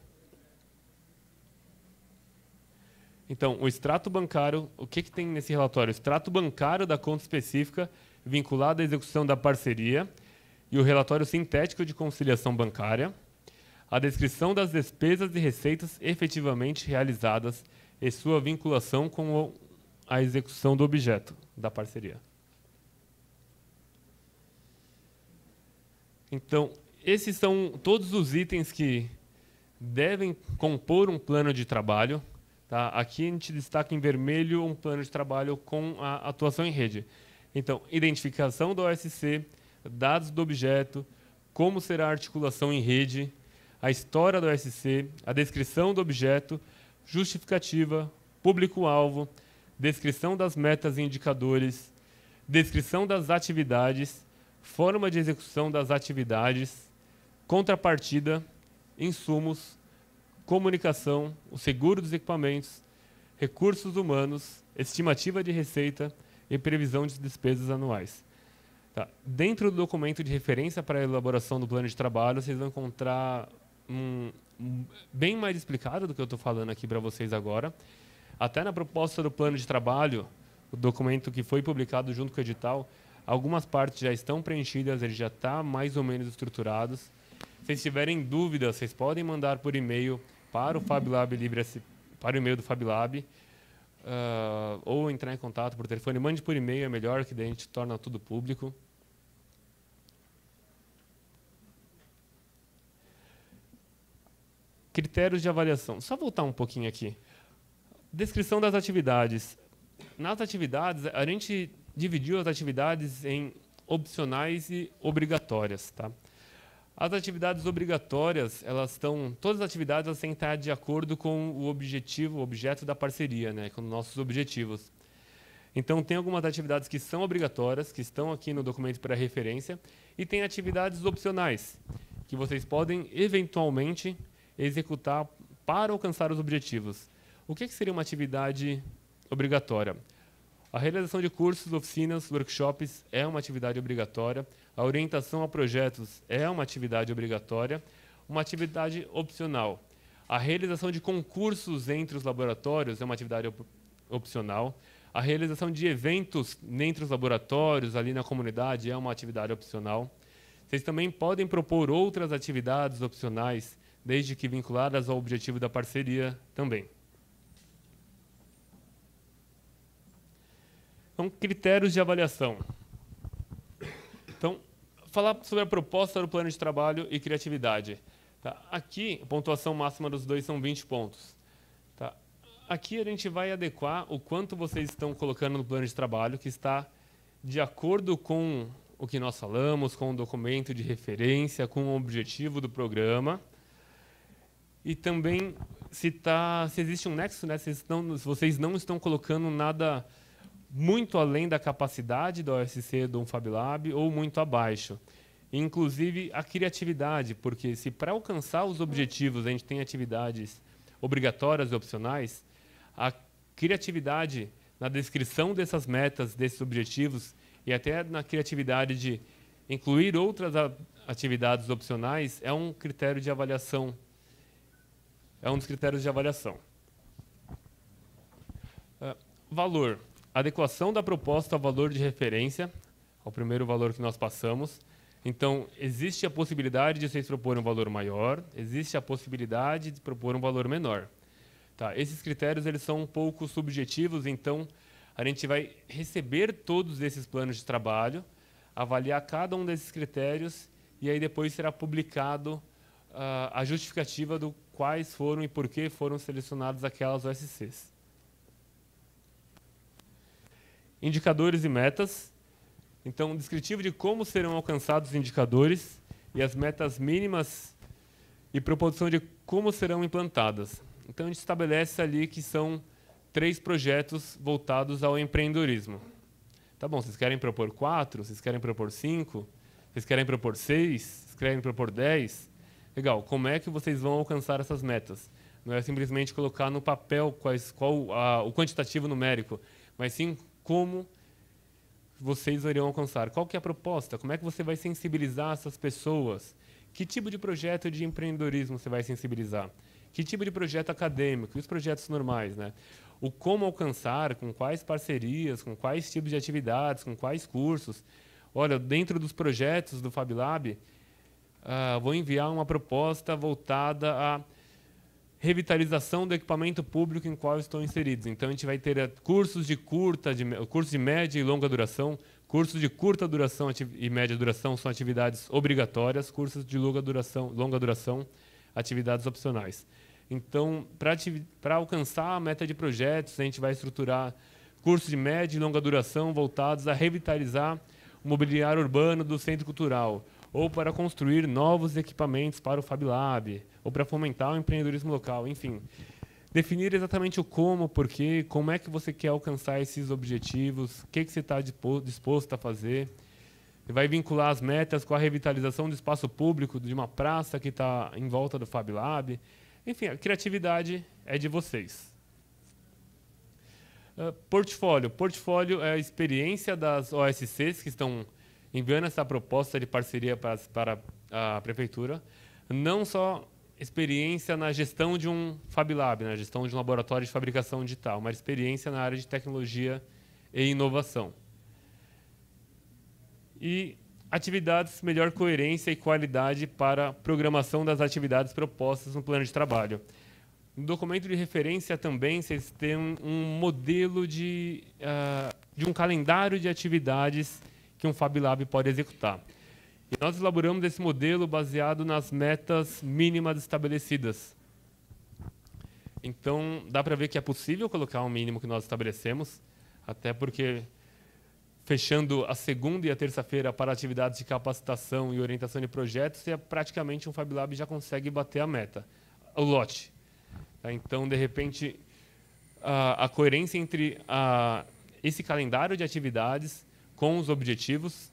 Então, o extrato bancário, o que tem nesse relatório? O extrato bancário da conta específica vinculado à execução da parceria e o relatório sintético de conciliação bancária, a descrição das despesas e receitas efetivamente realizadas e sua vinculação com a execução do objeto da parceria. Então, esses são todos os itens que devem compor um plano de trabalho. Tá? Aqui a gente destaca em vermelho um plano de trabalho com a atuação em rede. Então, identificação do OSC, dados do objeto, como será a articulação em rede, a história do OSC, a descrição do objeto, justificativa, público-alvo, descrição das metas e indicadores, descrição das atividades, forma de execução das atividades, contrapartida, insumos, comunicação, o seguro dos equipamentos, recursos humanos, estimativa de receita e previsão de despesas anuais. Tá. Dentro do documento de referência para a elaboração do plano de trabalho, vocês vão encontrar bem mais explicado do que eu estou falando aqui para vocês agora. Até na proposta do plano de trabalho, o documento que foi publicado junto com o edital, algumas partes já estão preenchidas, ele já está mais ou menos estruturado. Se vocês tiverem dúvidas, vocês podem mandar por e-mail para o FabLab para o e-mail do FabLab, ou entrar em contato por telefone. Mande por e-mail, é melhor, que daí a gente torna tudo público. Critérios de avaliação. Só voltar um pouquinho aqui. Descrição das atividades. Nas atividades, a gente dividiu as atividades em opcionais e obrigatórias. Tá? As atividades obrigatórias, todas as atividades elas têm que estar de acordo com o objeto da parceria, né, com nossos objetivos. Então, tem algumas atividades que são obrigatórias, que estão aqui no documento para referência, e tem atividades opcionais, que vocês podem, eventualmente, executar para alcançar os objetivos. O que seria uma atividade obrigatória? A realização de cursos, oficinas, workshops é uma atividade obrigatória. A orientação a projetos é uma atividade obrigatória. Uma atividade opcional. A realização de concursos entre os laboratórios é uma atividade opcional. A realização de eventos entre os laboratórios, ali na comunidade, é uma atividade opcional. Vocês também podem propor outras atividades opcionais, desde que vinculadas ao objetivo da parceria também. Então, critérios de avaliação. Então, falar sobre a proposta do plano de trabalho e criatividade. Tá? Aqui, a pontuação máxima dos dois são 20 pontos. Tá? Aqui a gente vai adequar o quanto vocês estão colocando no plano de trabalho, que está de acordo com o que nós falamos, com o documento de referência, com o objetivo do programa. E também se existe um nexo, né? Se vocês não estão colocando nada muito além da capacidade da OSC do FabLab ou muito abaixo. Inclusive a criatividade, porque se para alcançar os objetivos a gente tem atividades obrigatórias e opcionais, a criatividade na descrição dessas metas, desses objetivos, e até na criatividade de incluir outras atividades opcionais, é um critério de avaliação. É um dos critérios de avaliação. Valor. Adequação da proposta ao valor de referência, ao primeiro valor que nós passamos. Então, existe a possibilidade de vocês proporem um valor maior, existe a possibilidade de propor um valor menor. Tá? Esses critérios eles são um pouco subjetivos, então a gente vai receber todos esses planos de trabalho, avaliar cada um desses critérios e aí depois será publicado a justificativa do quais foram e por que foram selecionadas aquelas OSCs. Indicadores e metas. Então, descritivo de como serão alcançados os indicadores e as metas mínimas e proposição de como serão implantadas. Então, a gente estabelece ali que são 3 projetos voltados ao empreendedorismo. Tá bom, vocês querem propor 4? Vocês querem propor 5? Vocês querem propor 6? Vocês querem propor 10? Legal, como é que vocês vão alcançar essas metas? Não é simplesmente colocar no papel o quantitativo numérico, mas sim como vocês irão alcançar. Qual que é a proposta? Como é que você vai sensibilizar essas pessoas? Que tipo de projeto de empreendedorismo você vai sensibilizar? Que tipo de projeto acadêmico? E os projetos normais, né? O como alcançar, com quais parcerias, com quais tipos de atividades, com quais cursos. Olha, dentro dos projetos do FabLab, vou enviar uma proposta voltada à revitalização do equipamento público em qual estão inseridos. Então, a gente vai ter cursos de média e longa duração. Cursos de curta duração e média duração são atividades obrigatórias. Cursos de longa duração, atividades opcionais. Então, para alcançar a meta de projetos, a gente vai estruturar cursos de média e longa duração voltados a revitalizar o mobiliário urbano do centro cultural, ou para construir novos equipamentos para o FabLab, ou para fomentar o empreendedorismo local, enfim. Definir exatamente o como, porquê, como é que você quer alcançar esses objetivos, o que você está disposto a fazer. Você vai vincular as metas com a revitalização do espaço público de uma praça que está em volta do FabLab. Enfim, a criatividade é de vocês. Portfólio. Portfólio é a experiência das OSCs que estão enviando essa proposta de parceria para a prefeitura. Não só experiência na gestão de um FabLab, na gestão de um laboratório de fabricação digital, mas experiência na área de tecnologia e inovação. E atividades, melhor coerência e qualidade para a programação das atividades propostas no plano de trabalho. No documento de referência também vocês têm um modelo de um calendário de atividades que um FabLab pode executar. E nós elaboramos esse modelo baseado nas metas mínimas estabelecidas. Então, dá para ver que é possível colocar um mínimo que nós estabelecemos, até porque, fechando a segunda e a terça-feira para atividades de capacitação e orientação de projetos, praticamente um FabLab já consegue bater a meta, o lote. Então, de repente, a coerência entre esse calendário de atividades com os objetivos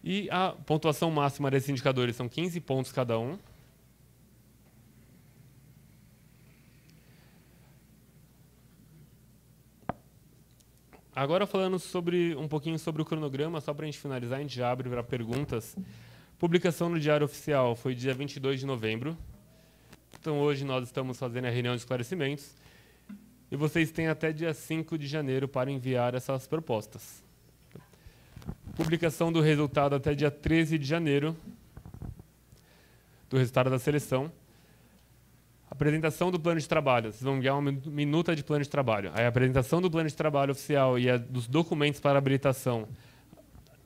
e a pontuação máxima desses indicadores são 15 pontos cada um. Agora falando um pouquinho sobre o cronograma, só para a gente finalizar, a gente já abre para perguntas. Publicação no Diário Oficial foi dia 22 de novembro. Então hoje nós estamos fazendo a reunião de esclarecimentos. E vocês têm até dia 5 de janeiro para enviar essas propostas. Publicação do resultado até dia 13 de janeiro, do resultado da seleção. Apresentação do plano de trabalho. Vocês vão enviar uma minuta de plano de trabalho. A apresentação do plano de trabalho oficial e dos documentos para habilitação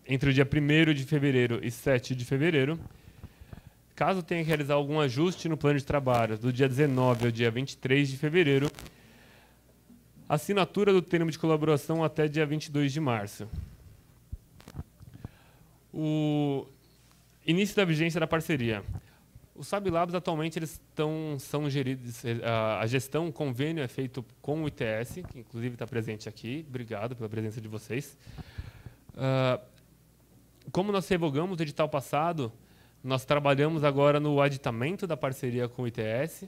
entre o dia 1º de fevereiro e 7 de fevereiro. Caso tenha que realizar algum ajuste no plano de trabalho, do dia 19 ao dia 23 de fevereiro, assinatura do termo de colaboração até dia 22 de março. O início da vigência da parceria. Os FabLabs atualmente são geridos, a gestão, o convênio é feito com o ITS, que inclusive está presente aqui. Obrigado pela presença de vocês. Como nós revogamos o edital passado, nós trabalhamos agora no aditamento da parceria com o ITS.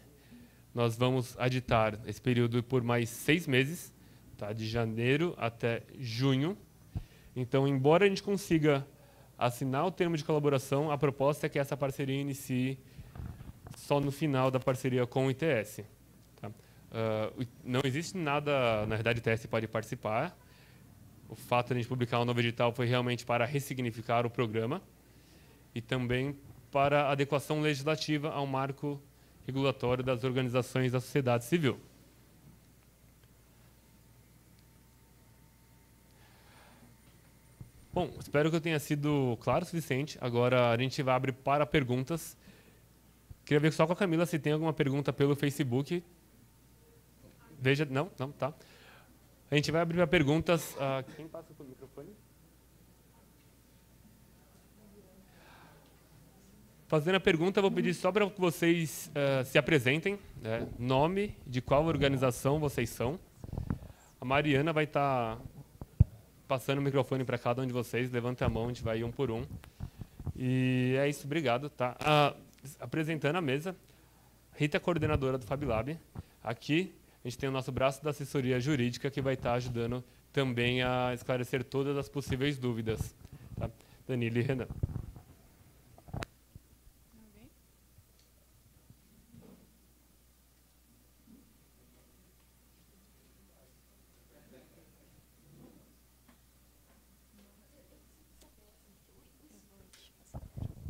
Nós vamos aditar esse período por mais 6 meses, tá? De janeiro até junho. Então, embora a gente consiga assinar o termo de colaboração, a proposta é que essa parceria inicie só no final da parceria com o ITS. Tá? Não existe nada, na verdade, o ITS pode participar. O fato de a gente publicar um novo edital foi realmente para ressignificar o programa e também para adequação legislativa ao marco regulatório das organizações da sociedade civil. Bom, espero que eu tenha sido claro o suficiente. Agora a gente vai abrir para perguntas. Queria ver só com a Camila se tem alguma pergunta pelo Facebook. Veja, não, tá. A gente vai abrir para perguntas. Quem passa pelo microfone? Fazendo a pergunta, vou pedir só para que vocês se apresentem, né? Nome, de qual organização vocês são. A Mariana vai estar passando o microfone para cada um de vocês. Levantem a mão, a gente vai um por um. E é isso, obrigado. Tá? Apresentando a mesa, Rita, coordenadora do FabLab. Aqui a gente tem o nosso braço da assessoria jurídica, que vai estar ajudando também a esclarecer todas as possíveis dúvidas. Tá? Danilo e Renan.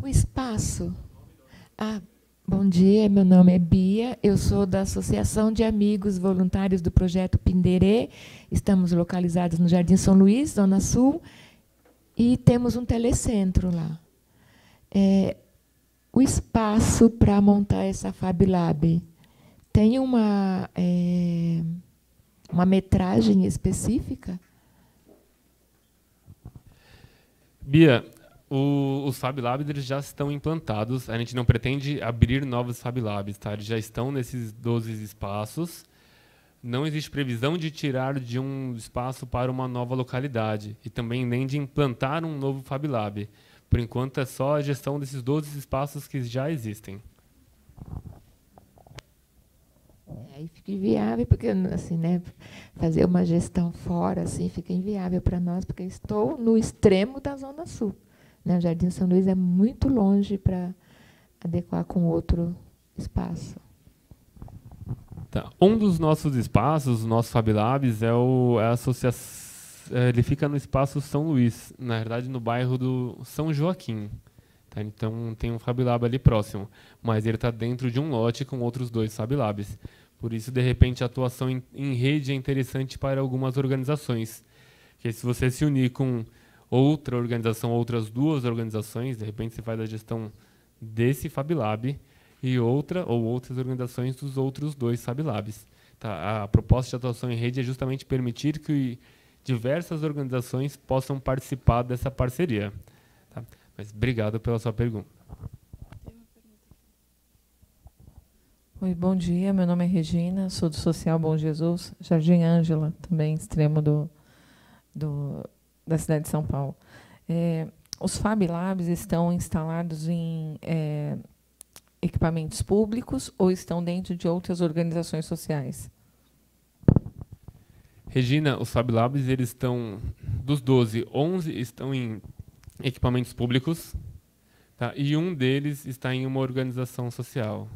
O espaço. Bom dia, meu nome é Bia, eu sou da Associação de Amigos Voluntários do Projeto Pinderê. Estamos localizados no Jardim São Luís, Zona Sul, e temos um telecentro lá. O espaço para montar essa FabLab tem uma metragem específica? Bia, os FabLabs eles já estão implantados. A gente não pretende abrir novos FabLabs, tá? Eles já estão nesses 12 espaços. Não existe previsão de tirar de um espaço para uma nova localidade e também nem de implantar um novo FabLab. Por enquanto, é só a gestão desses 12 espaços que já existem. Aí fica inviável, porque assim, né, fazer uma gestão fora assim, fica inviável para nós, porque eu estou no extremo da Zona Sul. Né? O Jardim São Luís é muito longe para adequar com outro espaço. Tá. Um dos nossos espaços, o nosso FabLabs, é a associação. Ele fica no espaço São Luís, na verdade no bairro do São Joaquim. Tá? Então tem um FabLab ali próximo, mas ele está dentro de um lote com outros 2 FabLabs. Por isso, de repente, a atuação em rede é interessante para algumas organizações. Porque se você se unir com outra organização, outras 2 organizações, de repente você faz a gestão desse FabLab e outras organizações dos outros 2 FabLabs. Tá? A proposta de atuação em rede é justamente permitir que diversas organizações possam participar dessa parceria. Tá? Mas obrigado pela sua pergunta. Oi, bom dia. Meu nome é Regina, sou do Social Bom Jesus, Jardim Ângela, também extremo da cidade de São Paulo. Os FabLabs estão instalados em equipamentos públicos ou estão dentro de outras organizações sociais? Regina, os FabLabs eles estão, dos 12, 11 estão em equipamentos públicos, tá? E um deles está em uma organização social.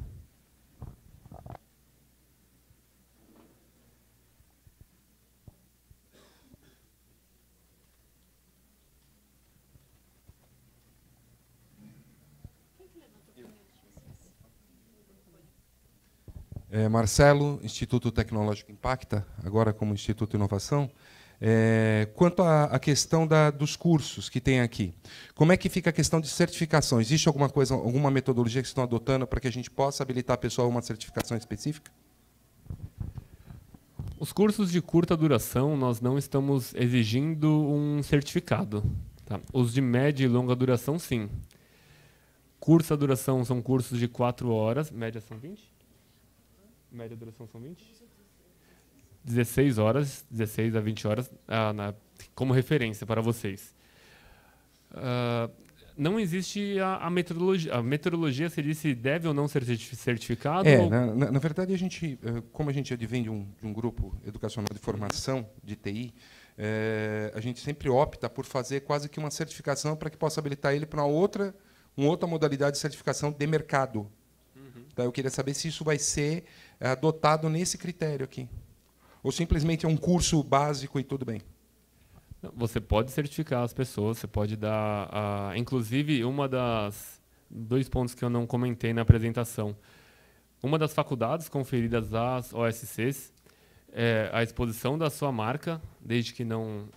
Marcelo, Instituto Tecnológico Impacta, agora como Instituto Inovação. Quanto à questão dos cursos que tem aqui, como é que fica a questão de certificação? Existe alguma coisa, alguma metodologia que vocês estão adotando para que a gente possa habilitar a pessoa a uma certificação específica? Os cursos de curta duração, nós não estamos exigindo um certificado. Tá? Os de média e longa duração, sim. Curta duração são cursos de 4 horas, média são 20? Média duração são 20? 16 horas, 16 a 20 horas, como referência para vocês. Não existe a metodologia. A metodologia seria se deve ou não ser certificado? Na verdade, como a gente advém de um grupo educacional de formação de TI, a gente sempre opta por fazer quase que uma certificação para que possa habilitar ele para uma outra modalidade de certificação de mercado. Então, eu queria saber se isso vai ser adotado nesse critério aqui. Ou simplesmente é um curso básico e tudo bem? Você pode certificar as pessoas, você pode dar... inclusive, 2 pontos que eu não comentei na apresentação. Uma das faculdades conferidas às OSCs é a exposição da sua marca, desde que não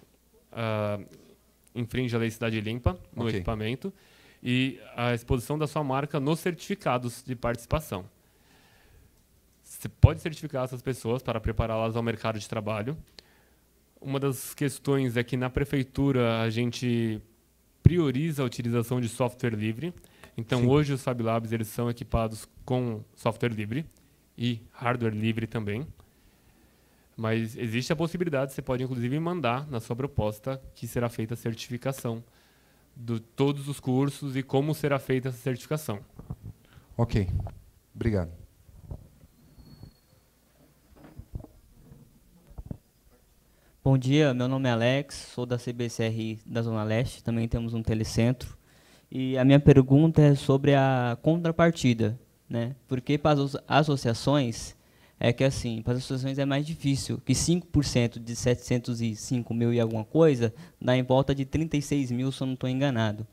infringe a Lei Cidade Limpa no equipamento, e a exposição da sua marca nos certificados de participação. Você pode certificar essas pessoas para prepará-las ao mercado de trabalho. Uma das questões é que na prefeitura a gente prioriza a utilização de software livre. Então, Sim. hoje, os Fab Labs eles são equipados com software livre e hardware livre também. Mas existe a possibilidade, você pode, inclusive, mandar na sua proposta que será feita a certificação de todos os cursos e como será feita essa certificação. Ok. Obrigado. Bom dia, meu nome é Alex, sou da CBCR da Zona Leste, também temos um telecentro. E a minha pergunta é sobre a contrapartida, né? Porque para as associações, é que assim, para as associações é mais difícil, que 5% de 705 mil e alguma coisa dá em volta de 36 mil, se eu não estou enganado.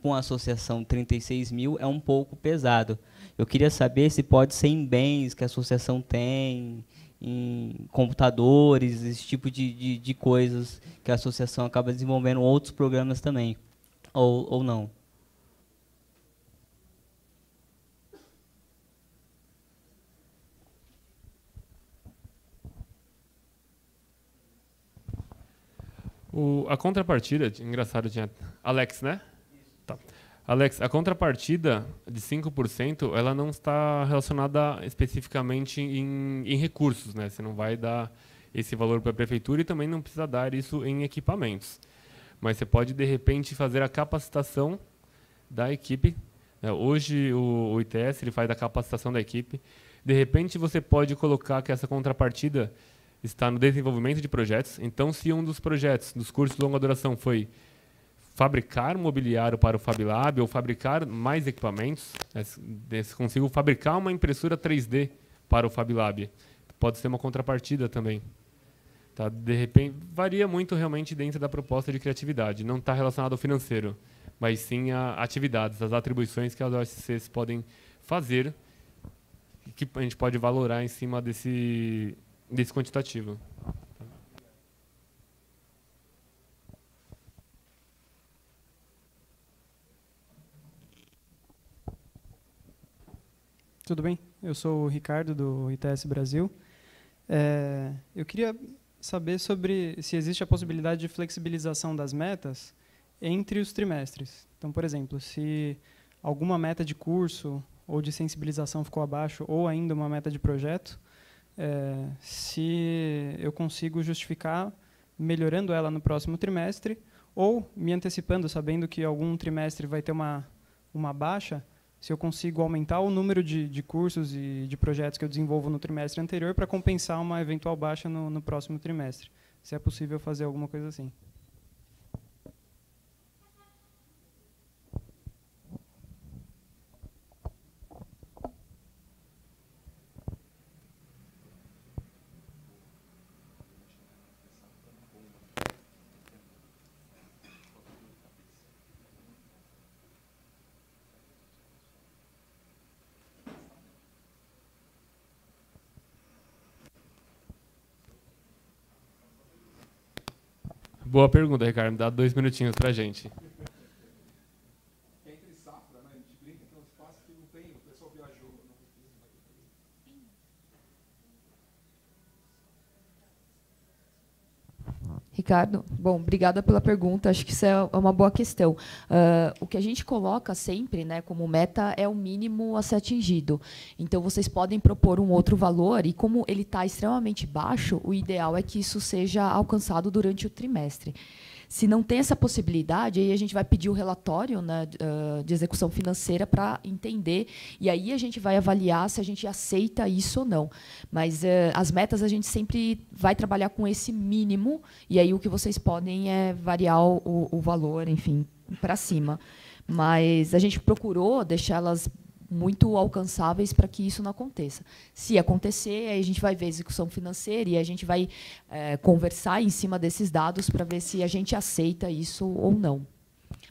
Com a associação, 36 mil é um pouco pesado. Eu queria saber se pode ser em bens que a associação tem, em computadores, esse tipo de coisas que a associação acaba desenvolvendo outros programas também, ou não. A contrapartida, engraçado, tinha Alex, né? Tá. Alex, a contrapartida de 5%, ela não está relacionada especificamente em recursos, né? Você não vai dar esse valor para a prefeitura e também não precisa dar isso em equipamentos. Mas você pode, de repente, fazer a capacitação da equipe. Hoje, o ITS ele faz a capacitação da equipe. De repente, você pode colocar que essa contrapartida está no desenvolvimento de projetos. Então, se um dos projetos dos cursos de longa duração foi fabricar mobiliário para o Fab Lab ou fabricar mais equipamentos, se consigo fabricar uma impressora 3D para o Fab Lab, pode ser uma contrapartida também. Tá? De repente, varia muito realmente dentro da proposta de criatividade. Não está relacionado ao financeiro, mas sim a atividades, as atribuições que as OSCs podem fazer, que a gente pode valorar em cima desse quantitativo. Tudo bem? Eu sou o Ricardo, do ITS Brasil. Eu queria saber sobre se existe a possibilidade de flexibilização das metas entre os trimestres. Então, por exemplo, se alguma meta de curso ou de sensibilização ficou abaixo, ou ainda uma meta de projeto, se eu consigo justificar melhorando ela no próximo trimestre, ou me antecipando, sabendo que algum trimestre vai ter uma baixa, se eu consigo aumentar o número de cursos e de projetos que eu desenvolvo no trimestre anterior para compensar uma eventual baixa no próximo trimestre. Se é possível fazer alguma coisa assim. Boa pergunta, Ricardo. Dá 2 minutinhos para a gente. Entre safra, né? A gente brinca que é um espaço que não tem, o pessoal viajou. Ricardo, bom, obrigada pela pergunta. Acho que isso é uma boa questão. O que a gente coloca sempre, né, como meta é o mínimo a ser atingido. Então, vocês podem propor um outro valor e, como ele está extremamente baixo, o ideal é que isso seja alcançado durante o trimestre. Se não tem essa possibilidade, aí a gente vai pedir o relatório, né, de execução financeira para entender, e aí a gente vai avaliar se a gente aceita isso ou não. Mas as metas a gente sempre vai trabalhar com esse mínimo, e aí o que vocês podem é variar o valor, enfim, para cima. Mas a gente procurou deixá-las muito alcançáveis para que isso não aconteça. Se acontecer, aí a gente vai ver a execução financeira e a gente vai conversar em cima desses dados para ver se a gente aceita isso ou não.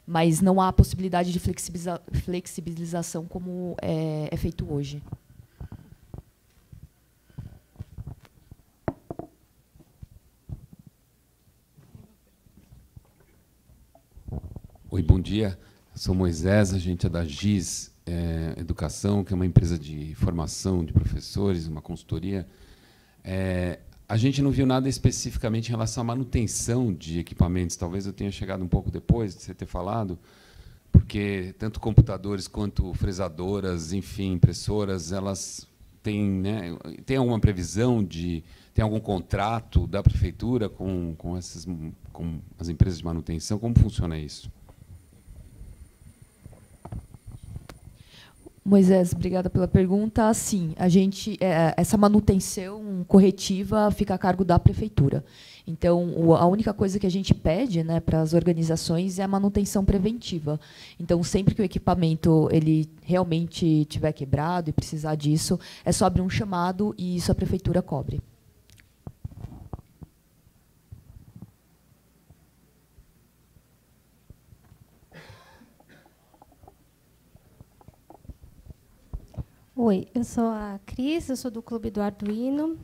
Mas não há possibilidade de flexibilização como é feito hoje. Oi, bom dia. Eu sou Moisés, a gente é da GIS Educação, que é uma empresa de formação de professores, uma consultoria. A gente não viu nada especificamente em relação à manutenção de equipamentos. Talvez eu tenha chegado um pouco depois de você ter falado, Porque tanto computadores quanto fresadoras, enfim, impressoras, elas têm, né, tem alguma previsão de... Tem algum contrato da prefeitura com as empresas de manutenção? Como funciona isso? Moisés, obrigada pela pergunta. Sim, essa manutenção corretiva fica a cargo da prefeitura. Então, a única coisa que a gente pede, né, para as organizações é a manutenção preventiva. Então, sempre que o equipamento ele realmente tiver quebrado e precisar disso, é só abrir um chamado e isso a prefeitura cobre. Oi, eu sou a Cris, eu sou do Clube do Arduino.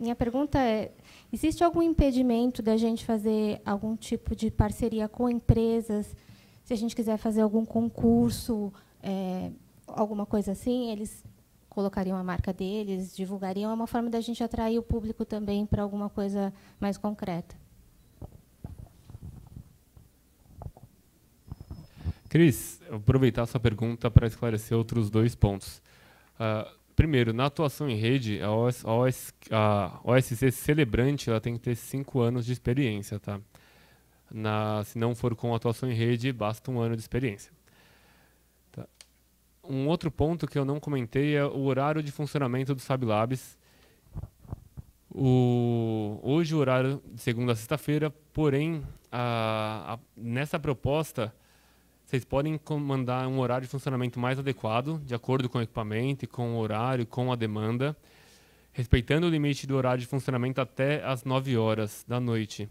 Minha pergunta é, existe algum impedimento da gente fazer algum tipo de parceria com empresas? Se a gente quiser fazer algum concurso, alguma coisa assim, eles colocariam a marca deles, divulgariam? É uma forma da gente atrair o público também para alguma coisa mais concreta. Cris, eu vou aproveitar a sua pergunta para esclarecer outros 2 pontos. Primeiro, na atuação em rede, a OSC celebrante ela tem que ter 5 anos de experiência. Tá? Se não for com atuação em rede, basta 1 ano de experiência. Tá? Um outro ponto que eu não comentei é o horário de funcionamento dos Fab Labs. Hoje o horário de segunda a sexta-feira, porém, nessa proposta, vocês podem mandar um horário de funcionamento mais adequado, de acordo com o equipamento, com o horário, com a demanda, respeitando o limite do horário de funcionamento até às 9 horas da noite.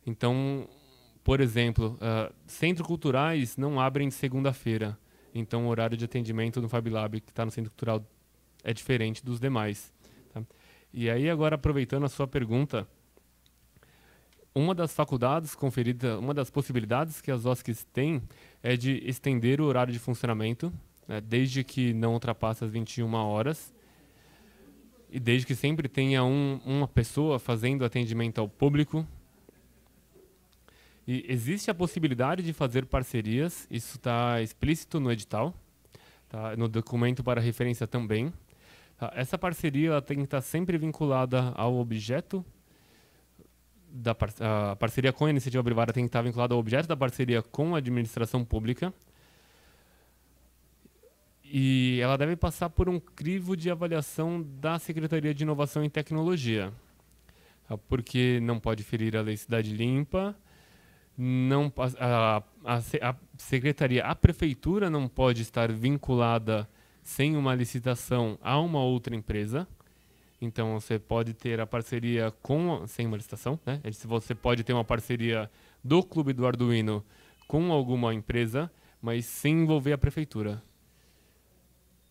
Então, por exemplo, centros culturais não abrem de segunda-feira. Então, o horário de atendimento no Fab Lab, que está no Centro Cultural, é diferente dos demais. Tá? E aí, agora, aproveitando a sua pergunta, uma das faculdades conferidas, uma das possibilidades que as OSCs têm é de estender o horário de funcionamento, né, desde que não ultrapasse as 21 horas, e desde que sempre tenha uma pessoa fazendo atendimento ao público. E existe a possibilidade de fazer parcerias, isso está explícito no edital, tá, no documento para referência também. Tá, essa parceria ela tem que estar sempre vinculada ao objeto a parceria com a iniciativa privada tem que estar vinculada ao objeto da parceria com a administração pública. E ela deve passar por um crivo de avaliação da Secretaria de Inovação e Tecnologia. Tá? Porque não pode ferir a Lei Cidade Limpa, a Secretaria, a Prefeitura não pode estar vinculada sem uma licitação a uma outra empresa. Então, você pode ter a parceria sem uma licitação, né? Você pode ter uma parceria do Clube do Arduino com alguma empresa, mas sem envolver a prefeitura.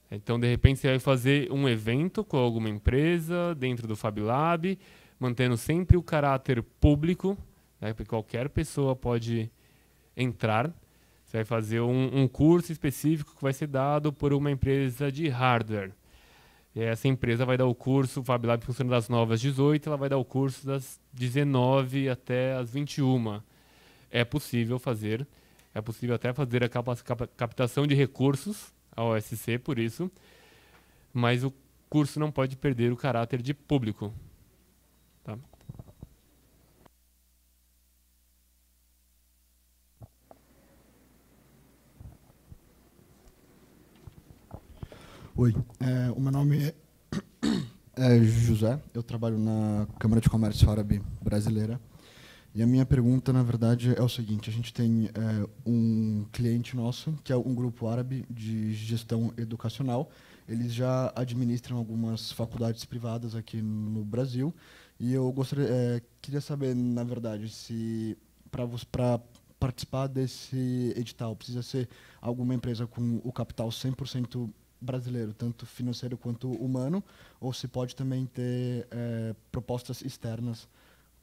Então, de repente, você vai fazer um evento com alguma empresa dentro do Fab Lab, mantendo sempre o caráter público, né? Porque qualquer pessoa pode entrar. Você vai fazer um curso específico que vai ser dado por uma empresa de hardware. E essa empresa vai dar o curso, o Fab Lab funciona das 9 às 18, ela vai dar o curso das 19 até às 21. É possível até fazer a captação de recursos, a OSC, por isso, mas o curso não pode perder o caráter de público. Tá? Oi, o meu nome é José, eu trabalho na Câmara de Comércio Árabe Brasileira. E a minha pergunta, na verdade, é o seguinte: a gente tem um cliente nosso, que é um grupo árabe de gestão educacional. Eles já administram algumas faculdades privadas aqui no Brasil. E eu queria saber, na verdade, se para participar desse edital precisa ser alguma empresa com o capital 100% brasileiro, tanto financeiro quanto humano, ou se pode também ter propostas externas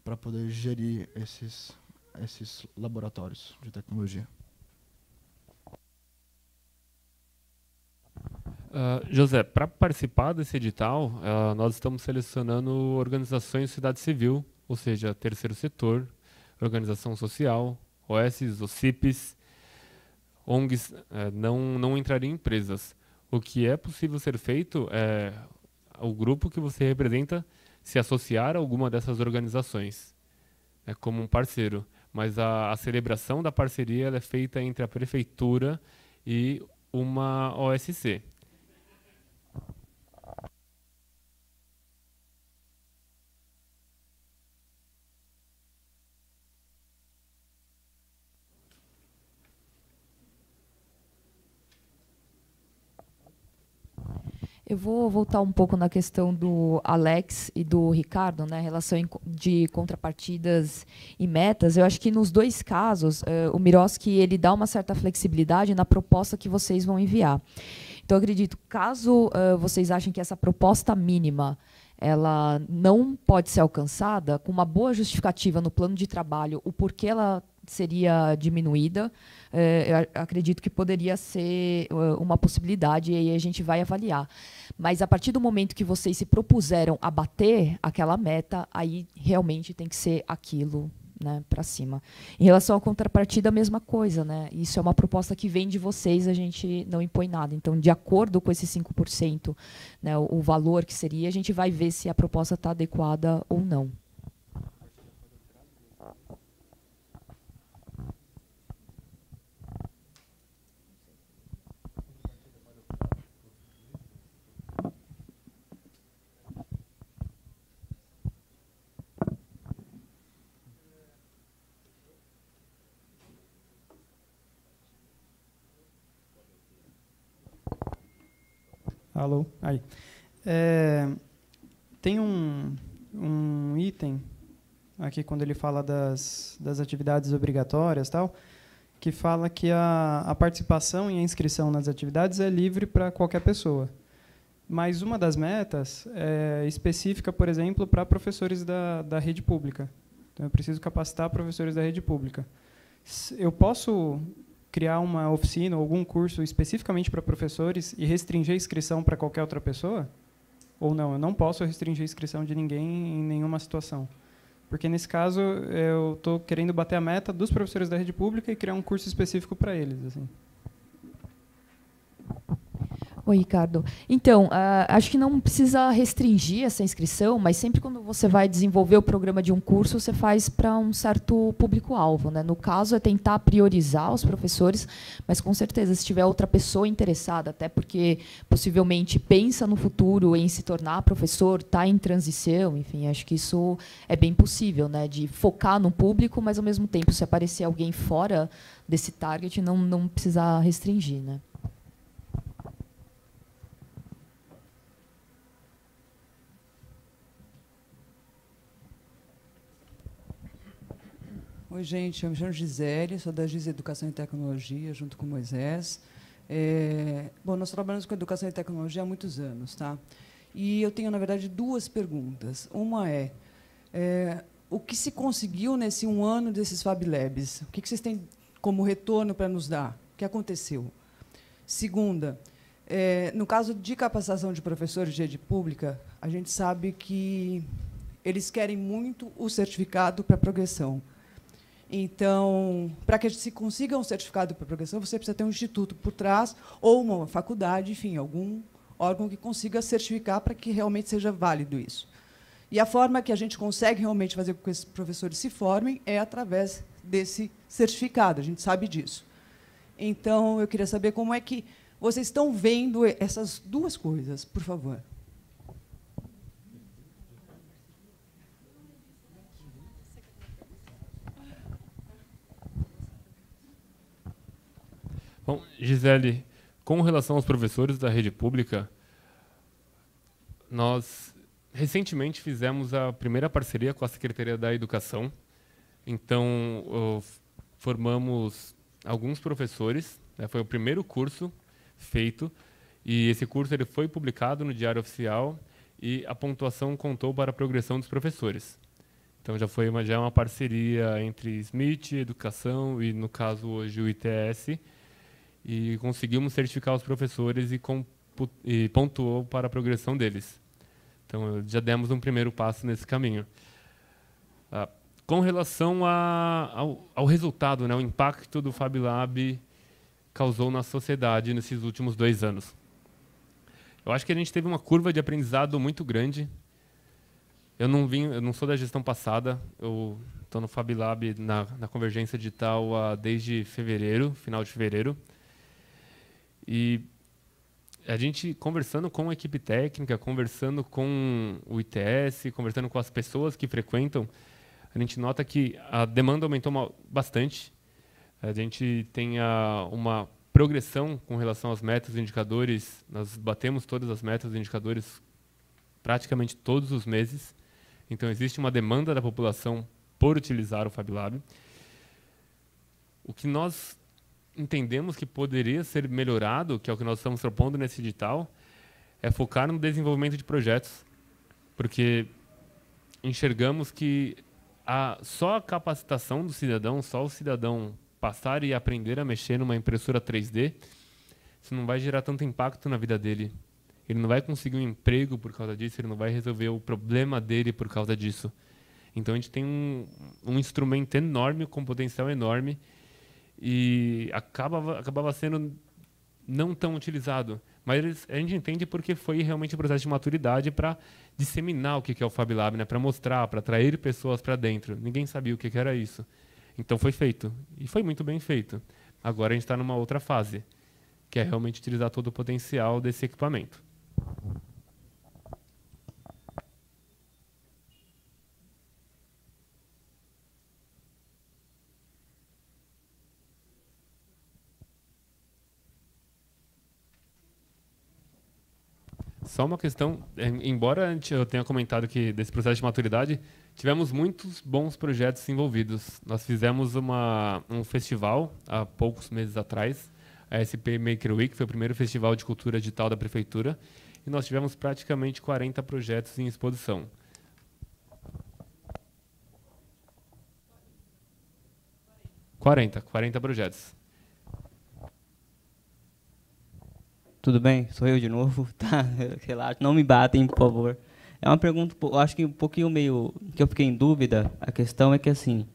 para poder gerir esses laboratórios de tecnologia. José, para participar desse edital, nós estamos selecionando organizações de sociedade civil, ou seja, terceiro setor, organização social, OSs, OCIPs, ONGs não entrariam em empresas. O que é possível ser feito é o grupo que você representa se associar a alguma dessas organizações, como um parceiro. Mas a celebração da parceria ela é feita entre a prefeitura e uma OSC. Eu vou voltar um pouco na questão do Alex e do Ricardo, né, relação de contrapartidas e metas. Eu acho que nos dois casos, o Miroski ele dá uma certa flexibilidade na proposta que vocês vão enviar. Então, eu acredito, caso vocês achem que essa proposta mínima ela não pode ser alcançada, com uma boa justificativa no plano de trabalho, o porquê ela seria diminuída, eu acredito que poderia ser uma possibilidade, e aí a gente vai avaliar. Mas, a partir do momento que vocês se propuseram a bater aquela meta, aí realmente tem que ser aquilo, né, para cima. Em relação à contrapartida, a mesma coisa, né? Isso é uma proposta que vem de vocês, a gente não impõe nada. Então, de acordo com esses 5%, né, o valor que seria, a gente vai ver se a proposta está adequada ou não. Alô? Aí. Tem um item aqui, quando ele fala das atividades obrigatórias, tal, que fala que a participação e a inscrição nas atividades é livre para qualquer pessoa. Mas uma das metas é específica, por exemplo, para professores da rede pública. Então, eu preciso capacitar professores da rede pública. Eu posso criar uma oficina ou algum curso especificamente para professores e restringir a inscrição para qualquer outra pessoa? Ou não? Eu não posso restringir a inscrição de ninguém em nenhuma situação. Porque, nesse caso, eu estou querendo bater a meta dos professores da rede pública e criar um curso específico para eles. Assim. Oi, Ricardo. Então, acho que não precisa restringir essa inscrição, mas sempre quando você vai desenvolver o programa de um curso, você faz para um certo público-alvo, né? No caso, é tentar priorizar os professores, mas, com certeza, se tiver outra pessoa interessada, até porque, possivelmente, pensa no futuro em se tornar professor, está em transição, enfim, acho que isso é bem possível, né? De focar no público, mas, ao mesmo tempo, se aparecer alguém fora desse target, não precisar restringir, né? Oi, gente, eu me chamo Gisele, sou da GIS Educação e Tecnologia, junto com o Moisés. Bom, nós trabalhamos com educação e tecnologia há muitos anos, tá? E eu tenho, na verdade, duas perguntas. Uma o que se conseguiu nesse 1 ano desses Fab Labs? O que vocês têm como retorno para nos dar? O que aconteceu? Segunda, no caso de capacitação de professores de rede pública, a gente sabe que eles querem muito o certificado para progressão. Então, para que se consiga um certificado para progressão, você precisa ter um instituto por trás, ou uma faculdade, enfim, algum órgão que consiga certificar para que realmente seja válido isso. E a forma que a gente consegue realmente fazer com que esses professores se formem é através desse certificado, a gente sabe disso. Então, eu queria saber como é que vocês estão vendo essas duas coisas, por favor. Bom, Gisele, com relação aos professores da rede pública, nós recentemente fizemos a primeira parceria com a Secretaria da Educação. Então, formamos alguns professores, né, foi o primeiro curso feito, e esse curso ele foi publicado no Diário Oficial e a pontuação contou para a progressão dos professores. Então, já foi uma parceria entre Smith, Educação e, no caso, hoje, o ITS, e conseguimos certificar os professores e pontuou para a progressão deles. Então, já demos um primeiro passo nesse caminho. Com relação ao resultado, né, o impacto do Fab Lab causou na sociedade nesses últimos 2 anos. Eu acho que a gente teve uma curva de aprendizado muito grande. Eu não sou da gestão passada, eu estou no FabLab na Convergência Digital desde fevereiro, final de fevereiro. E a gente conversando com a equipe técnica, conversando com o ITS, conversando com as pessoas que frequentam, a gente nota que a demanda aumentou bastante. A gente tem uma progressão com relação às metas e indicadores. Nós batemos todas as metas e indicadores praticamente todos os meses. Então, existe uma demanda da população por utilizar o FabLab. O que nós entendemos que poderia ser melhorado, que é o que nós estamos propondo nesse edital, é focar no desenvolvimento de projetos, porque enxergamos que só a capacitação do cidadão, só o cidadão passar e aprender a mexer numa impressora 3D, isso não vai gerar tanto impacto na vida dele. Ele não vai conseguir um emprego por causa disso, ele não vai resolver o problema dele por causa disso. Então, a gente tem um instrumento enorme, com potencial enorme, e acabava sendo não tão utilizado. Mas a gente entende porque foi realmente um processo de maturidade para disseminar o que é o FabLab, né? Para mostrar, para atrair pessoas para dentro. Ninguém sabia o que era isso. Então foi feito, e foi muito bem feito. Agora a gente está numa outra fase, que é realmente utilizar todo o potencial desse equipamento. Só uma questão, embora eu tenha comentado que desse processo de maturidade, tivemos muitos bons projetos envolvidos. Nós fizemos um festival há poucos meses atrás, a SP Maker Week, foi o primeiro festival de cultura digital da prefeitura, e nós tivemos praticamente 40 projetos em exposição. Quarenta projetos. Tudo bem? Sou eu de novo, tá? Relaxa, não me batem, por favor. É uma pergunta, eu acho que um pouquinho meio que eu fiquei em dúvida. A questão é que, assim,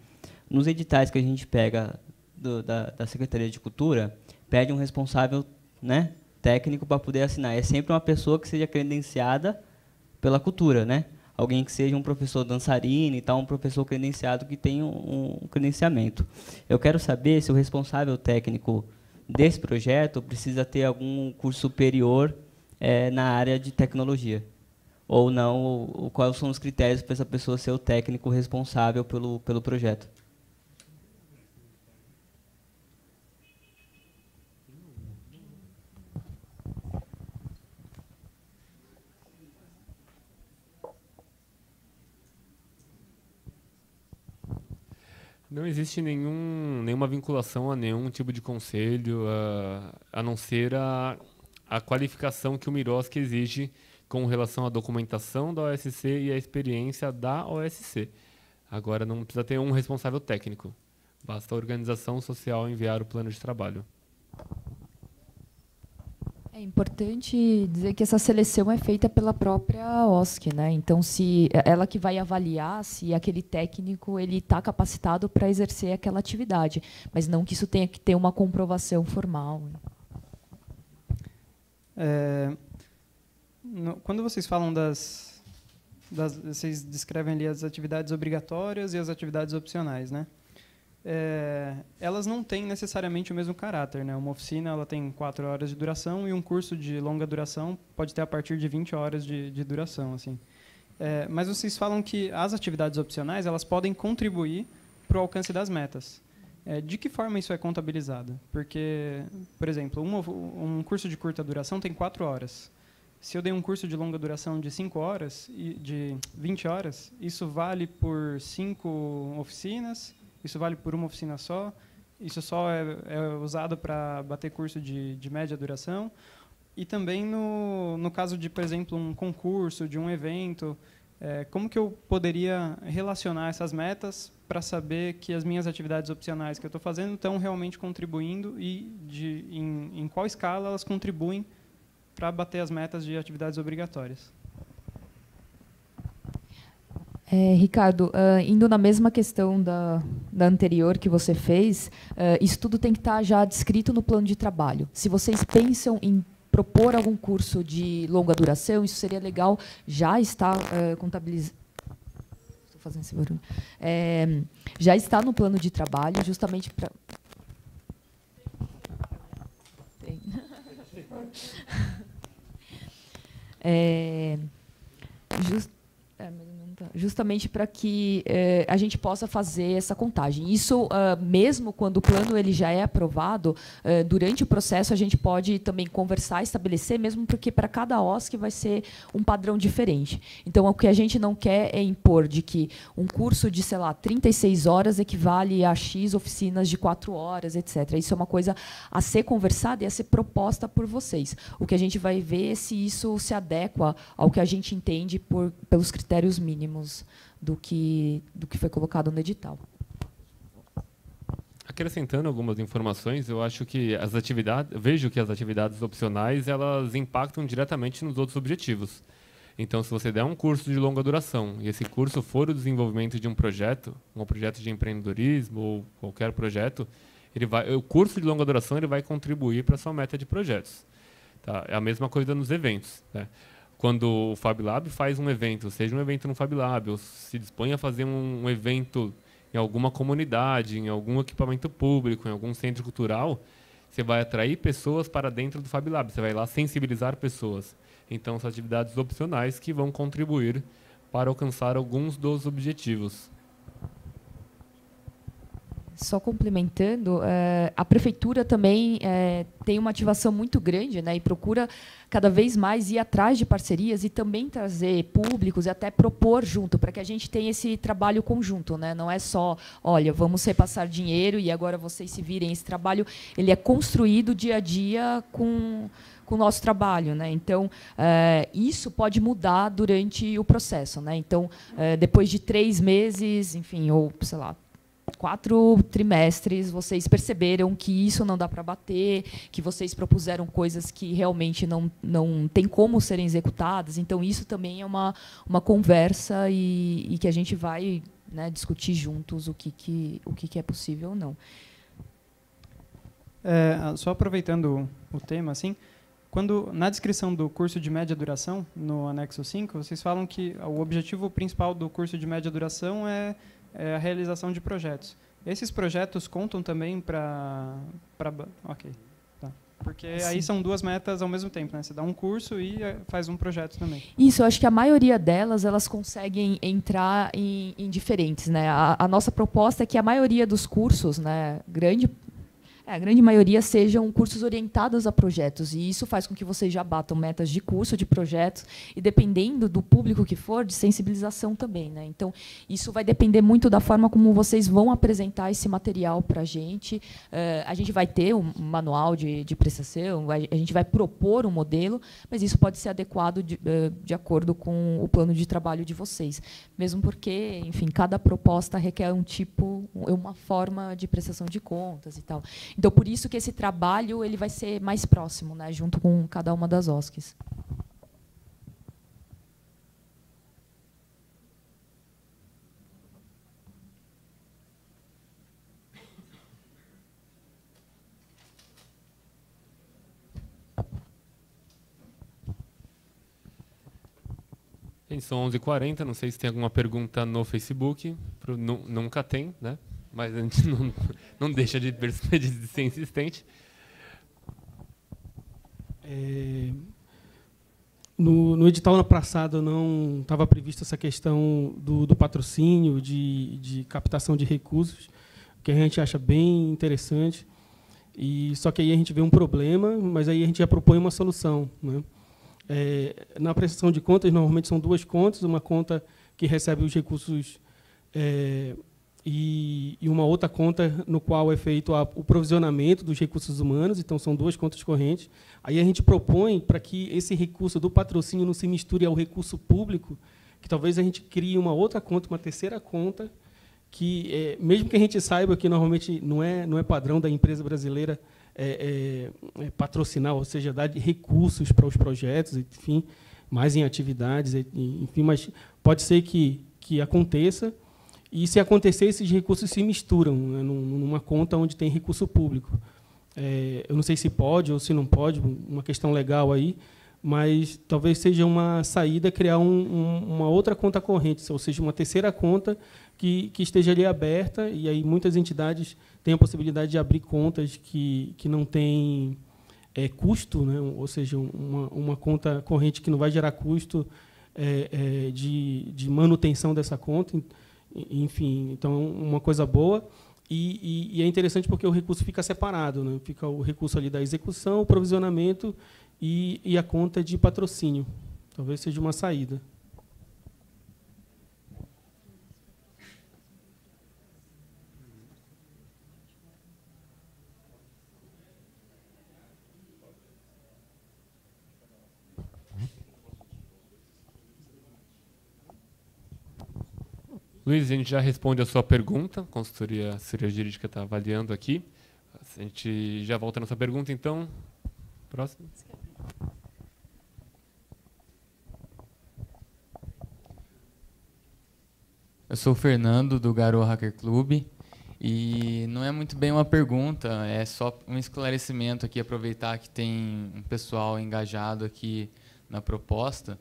nos editais que a gente pega da Secretaria de Cultura, pede um responsável, né, técnico para poder assinar. É sempre uma pessoa que seja credenciada pela cultura, né? Alguém que seja um professor dançarino e tal, um professor credenciado que tenha um credenciamento. Eu quero saber se o responsável técnico desse projeto precisa ter algum curso superior na área de tecnologia. Ou não, ou quais são os critérios para essa pessoa ser o técnico responsável pelo projeto. Não existe nenhuma vinculação a nenhum tipo de conselho, a não ser a qualificação que o MIROSC exige com relação à documentação da OSC e a experiência da OSC. Agora, não precisa ter um responsável técnico. Basta a organização social enviar o plano de trabalho. É importante dizer que essa seleção é feita pela própria OSC, né? Então, se ela que vai avaliar se aquele técnico ele está capacitado para exercer aquela atividade, mas não que isso tenha que ter uma comprovação formal. Quando vocês falam vocês descrevem ali as atividades obrigatórias e as atividades opcionais, né? Elas não têm necessariamente o mesmo caráter, né? Uma oficina ela tem 4 horas de duração e um curso de longa duração pode ter a partir de 20 horas de duração, assim. Mas vocês falam que as atividades opcionais elas podem contribuir para o alcance das metas. De que forma isso é contabilizado? Porque, por exemplo, um curso de curta duração tem 4 horas. Se eu dei um curso de longa duração de 5 horas, de 20 horas, isso vale por 5 oficinas. Isso vale por uma oficina só? Isso só é usado para bater curso de média duração? E também no caso de, por exemplo, um concurso, de um evento, como que eu poderia relacionar essas metas para saber que as minhas atividades opcionais que eu estou fazendo estão realmente contribuindo e em qual escala elas contribuem para bater as metas de atividades obrigatórias? Ricardo, indo na mesma questão da anterior que você fez, isso tudo tem que estar já descrito no plano de trabalho. Se vocês pensam em propor algum curso de longa duração, isso seria legal já estar contabilizado. Estou fazendo esse barulho. Já está no plano de trabalho, justamente para... Justamente para que a gente possa fazer essa contagem. Isso, mesmo quando o plano ele já é aprovado, durante o processo a gente pode também conversar, estabelecer, mesmo porque para cada OSC vai ser um padrão diferente. Então, o que a gente não quer é impor de que um curso de, sei lá, 36 horas equivale a X oficinas de 4 horas, etc. Isso é uma coisa a ser conversada e a ser proposta por vocês. O que a gente vai ver é se isso se adequa ao que a gente entende pelos critérios mínimos do que foi colocado no edital. Acrescentando algumas informações, eu acho que vejo que as atividades opcionais elas impactam diretamente nos outros objetivos. Então, se você der um curso de longa duração e esse curso for o desenvolvimento de um projeto de empreendedorismo ou qualquer projeto, o curso de longa duração ele vai contribuir para a sua meta de projetos. Tá? É a mesma coisa nos eventos, né? Quando o Fab Lab faz um evento, seja um evento no Fab Lab, ou se dispõe a fazer um evento em alguma comunidade, em algum equipamento público, em algum centro cultural, você vai atrair pessoas para dentro do Fab Lab, você vai lá sensibilizar pessoas. Então, são atividades opcionais que vão contribuir para alcançar alguns dos objetivos. Só complementando, a prefeitura também tem uma ativação muito grande, né, e procura cada vez mais ir atrás de parcerias e também trazer públicos e até propor junto, para que a gente tenha esse trabalho conjunto, né? Não é só, olha, vamos repassar dinheiro e agora vocês se virem. Esse trabalho ele é construído dia a dia com o nosso trabalho, né? Então, isso pode mudar durante o processo, né? Então, depois de 3 meses, enfim, ou, sei lá, 4 trimestres, vocês perceberam que isso não dá para bater, que vocês propuseram coisas que realmente não tem como serem executadas. Então, isso também é uma conversa e que a gente vai, né, discutir juntos o que é possível ou não. Só aproveitando o tema, assim, na descrição do curso de média duração, no anexo 5, vocês falam que o objetivo principal do curso de média duração é a realização de projetos. Esses projetos contam também para... Ok. Tá. Porque aí são 2 metas ao mesmo tempo, né? Você dá um curso e faz um projeto também. Isso, eu acho que a maioria delas, elas conseguem entrar em diferentes, né? A nossa proposta é que a maioria dos cursos, né, a grande maioria sejam cursos orientados a projetos, e isso faz com que vocês já batam metas de curso, de projetos, e dependendo do público que for, de sensibilização também, né? Então, isso vai depender muito da forma como vocês vão apresentar esse material para a gente. A gente vai ter um manual de prestação, a gente vai propor um modelo, mas isso pode ser adequado de acordo com o plano de trabalho de vocês, mesmo porque, enfim, cada proposta requer uma forma de prestação de contas e tal. Então, por isso que esse trabalho ele vai ser mais próximo, né, junto com cada uma das OSCs. São 11h40, não sei se tem alguma pergunta no Facebook. Nunca tem, né? Mas a gente não deixa de ser insistente. No edital passado não estava prevista essa questão do patrocínio, de captação de recursos, que a gente acha bem interessante. Só que aí a gente vê um problema, mas aí a gente já propõe uma solução, né? Na prestação de contas, normalmente são 2 contas, uma conta que recebe os recursos e uma outra conta no qual é feito o provisionamento dos recursos humanos, então são 2 contas correntes. Aí a gente propõe para que esse recurso do patrocínio não se misture ao recurso público, que talvez a gente crie uma outra conta, uma terceira conta, que mesmo que a gente saiba que normalmente não é padrão da empresa brasileira patrocinar, ou seja, dar recursos para os projetos, enfim, mais em atividades, enfim, mas pode ser que que aconteça, e, se acontecer, esses recursos se misturam, né, numa conta onde tem recurso público. Eu não sei se pode ou se não pode, uma questão legal aí, mas talvez seja uma saída criar uma outra conta corrente, ou seja, uma terceira conta que esteja ali aberta, e aí muitas entidades têm a possibilidade de abrir contas que não têm custo, né? Ou seja, uma conta corrente que não vai gerar custo de manutenção dessa conta. Enfim, então, uma coisa boa. E é interessante porque o recurso fica separado, né? Fica o recurso ali da execução, o provisionamento e a conta de patrocínio. Talvez seja uma saída. Luiz, a gente já responde a sua pergunta. A consultoria Assessoria Jurídica está avaliando aqui. A gente já volta na sua pergunta, então. Próximo. Eu sou o Fernando, do Garoa Hacker Club. E não é muito bem uma pergunta, é só um esclarecimento aqui, aproveitar que tem um pessoal engajado aqui na proposta.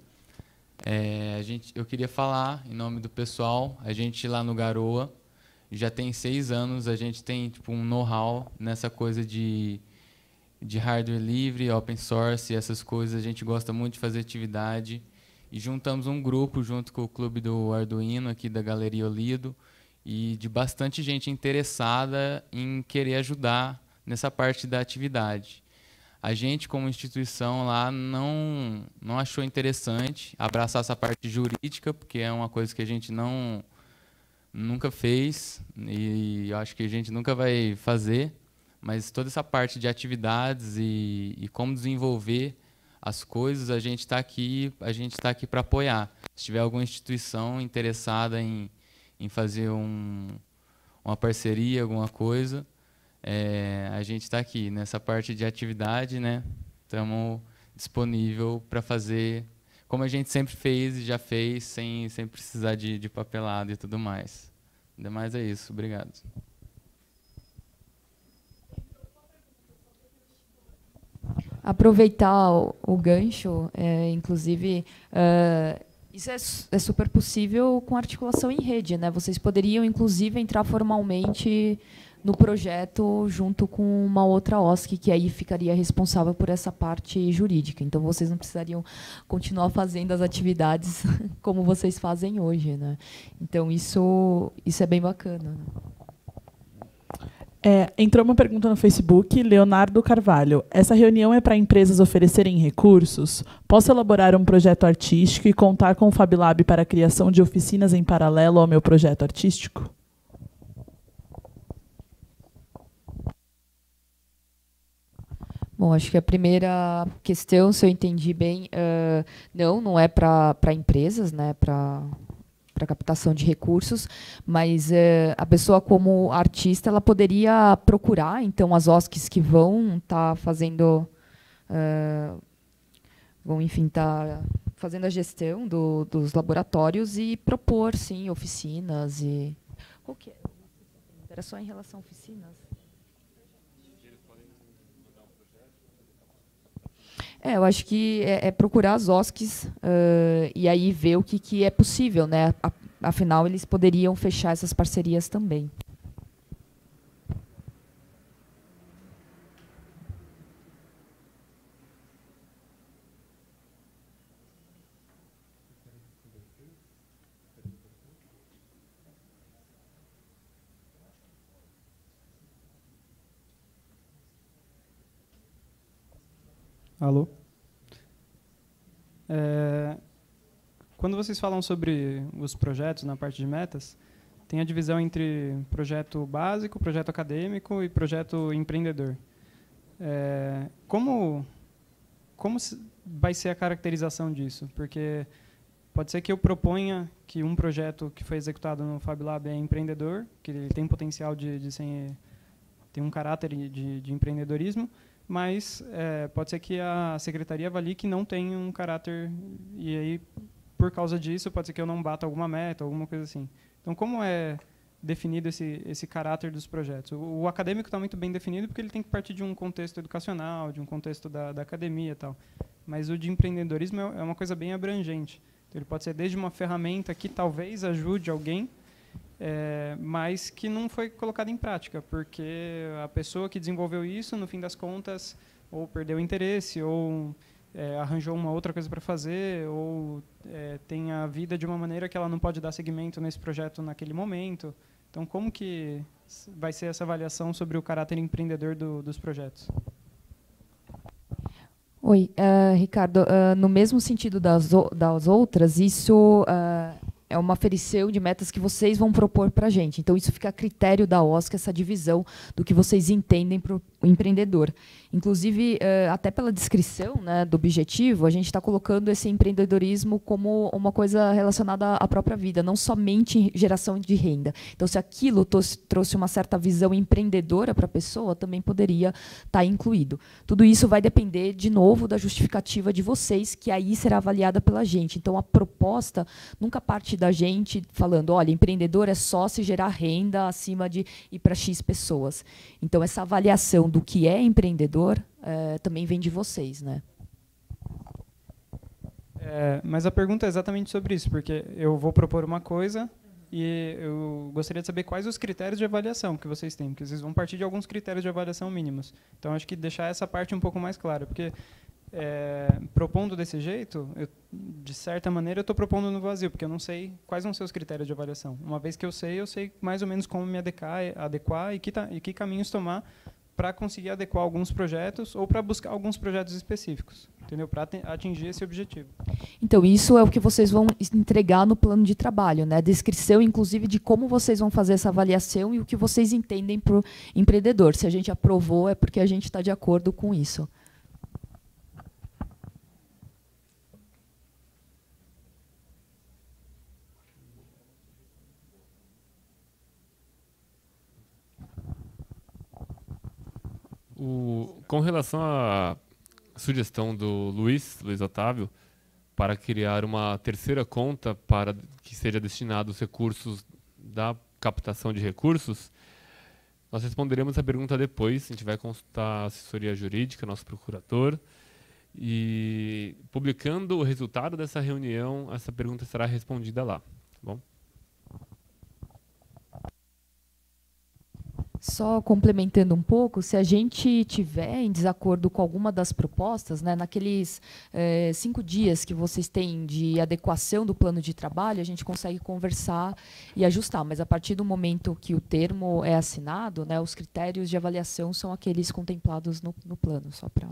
Eu queria falar em nome do pessoal. A gente lá no Garoa já tem 6 anos, a gente tem um know-how nessa coisa de hardware livre, open source e essas coisas. A gente gosta muito de fazer atividade e juntamos um grupo junto com o Clube do Arduino aqui da Galeria Olido e de bastante gente interessada em querer ajudar nessa parte da atividade. A gente, como instituição lá, não achou interessante abraçar essa parte jurídica, porque é uma coisa que a gente nunca fez e eu acho que a gente nunca vai fazer, mas toda essa parte de atividades e como desenvolver as coisas, a gente está aqui para apoiar. Se tiver alguma instituição interessada em fazer uma parceria, alguma coisa, a gente está aqui nessa parte de atividade, né? Estamos disponível para fazer como a gente sempre fez e já fez, sem precisar de papelado e tudo mais. Demais é isso. Obrigado. Aproveitar o gancho, inclusive, isso é super possível com articulação em rede, né? Vocês poderiam, inclusive, entrar formalmente no projeto junto com uma outra OSC, que aí ficaria responsável por essa parte jurídica. Então, vocês não precisariam continuar fazendo as atividades como vocês fazem hoje, né? Então, isso é bem bacana, né? Entrou uma pergunta no Facebook, Leonardo Carvalho. Essa reunião é para empresas oferecerem recursos? Posso elaborar um projeto artístico e contar com o FabLab para a criação de oficinas em paralelo ao meu projeto artístico? Bom, acho que a primeira questão, se eu entendi bem, não é para empresas, né, para captação de recursos, mas a pessoa como artista ela poderia procurar, então, as OSCs que vão estar fazendo, fazendo a gestão dos laboratórios e propor, sim, oficinas e qual que é? Era só em relação a oficinas? Eu acho que é procurar as OSCs e aí ver o que é possível, né? Afinal, eles poderiam fechar essas parcerias também. Alô? Quando vocês falam sobre os projetos na parte de metas, tem a divisão entre projeto básico, projeto acadêmico e projeto empreendedor. Como vai ser a caracterização disso? Porque pode ser que eu proponha que um projeto que foi executado no FabLab é empreendedor, que ele tem potencial tem um caráter de empreendedorismo, mas pode ser que a secretaria avalie que não tem um caráter, e aí, por causa disso, pode ser que eu não bata alguma meta, alguma coisa assim. Então, como é definido esse caráter dos projetos? O acadêmico está muito bem definido porque ele tem que partir de um contexto educacional, de um contexto da academia e tal. Mas o de empreendedorismo é uma coisa bem abrangente. Então, ele pode ser desde uma ferramenta que talvez ajude alguém, mas que não foi colocada em prática, porque a pessoa que desenvolveu isso, no fim das contas, ou perdeu o interesse, ou arranjou uma outra coisa para fazer, ou tem a vida de uma maneira que ela não pode dar seguimento nesse projeto naquele momento. Então, como que vai ser essa avaliação sobre o caráter empreendedor dos projetos? Oi, Ricardo, no mesmo sentido das outras, isso é uma aferição de metas que vocês vão propor para a gente. Então, isso fica a critério da OSC, essa divisão do que vocês entendem para o empreendedor. Inclusive, até pela descrição, né, do objetivo, a gente está colocando esse empreendedorismo como uma coisa relacionada à própria vida, não somente geração de renda. Então, se aquilo trouxe uma certa visão empreendedora para a pessoa, também poderia estar incluído. Tudo isso vai depender, de novo, da justificativa de vocês, que aí será avaliada pela gente. Então, a proposta nunca parte da gente falando, olha, empreendedor é só se gerar renda acima de ir para X pessoas. Então, essa avaliação do que é empreendedor também vem de vocês, né? Mas a pergunta é exatamente sobre isso, porque eu vou propor uma coisa e eu gostaria de saber quais os critérios de avaliação que vocês têm, porque vocês vão partir de alguns critérios de avaliação mínimos. Então, acho que deixar essa parte um pouco mais clara, porque propondo desse jeito, de certa maneira, eu estou propondo no vazio, porque eu não sei quais vão ser os critérios de avaliação. Uma vez que eu sei mais ou menos como me adequar e que caminhos tomar para conseguir adequar alguns projetos ou para buscar alguns projetos específicos, entendeu? Para atingir esse objetivo. Então, isso é o que vocês vão entregar no plano de trabalho, né? Descrição, inclusive, de como vocês vão fazer essa avaliação e o que vocês entendem para o empreendedor. Se a gente aprovou, é porque a gente está de acordo com isso. Com relação à sugestão do Luiz Otávio, para criar uma terceira conta para que seja destinado os recursos da captação de recursos, nós responderemos a pergunta depois. A gente vai consultar a assessoria jurídica, nosso procurador, e publicando o resultado dessa reunião, essa pergunta será respondida lá. Tá bom? Só complementando um pouco, se a gente tiver em desacordo com alguma das propostas, né, naqueles 5 dias que vocês têm de adequação do plano de trabalho, a gente consegue conversar e ajustar. Mas a partir do momento que o termo é assinado, né, os critérios de avaliação são aqueles contemplados no plano, só para...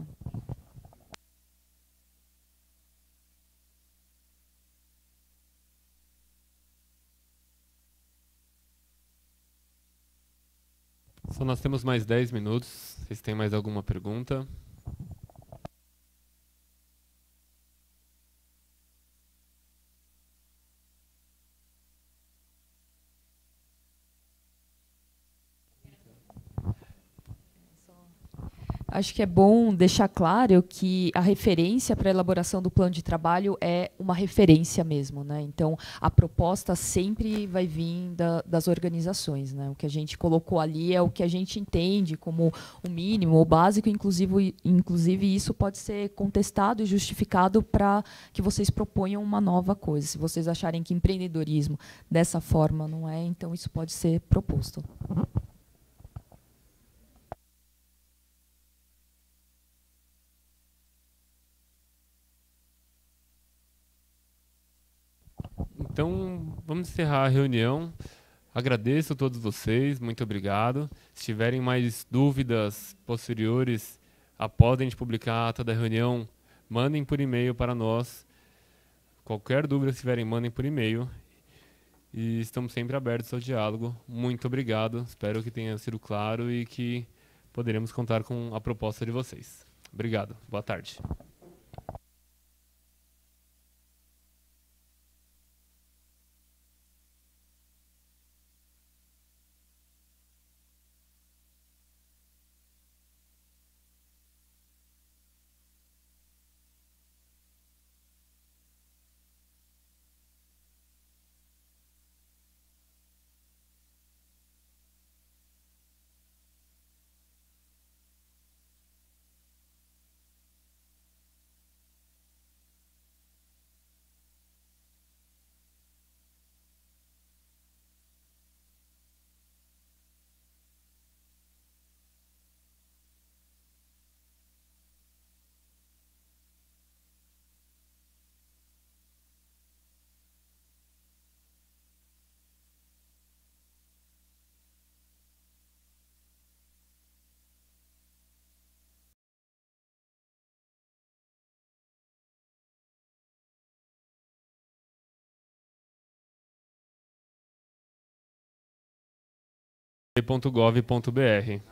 Só nós temos mais 10 minutos. Vocês têm mais alguma pergunta? Acho que é bom deixar claro que a referência para a elaboração do plano de trabalho é uma referência mesmo, né? Então, a proposta sempre vai vir das organizações, né? O que a gente colocou ali é o que a gente entende como o mínimo, o básico, inclusive isso pode ser contestado e justificado para que vocês proponham uma nova coisa. Se vocês acharem que empreendedorismo dessa forma não é, então isso pode ser proposto. Então, vamos encerrar a reunião. Agradeço a todos vocês, muito obrigado. Se tiverem mais dúvidas posteriores, após a gente publicar a ata da reunião, mandem por e-mail para nós. Qualquer dúvida que tiverem, mandem por e-mail. E estamos sempre abertos ao diálogo. Muito obrigado. Espero que tenha sido claro e que poderemos contar com a proposta de vocês. Obrigado. Boa tarde. fab.gov.br.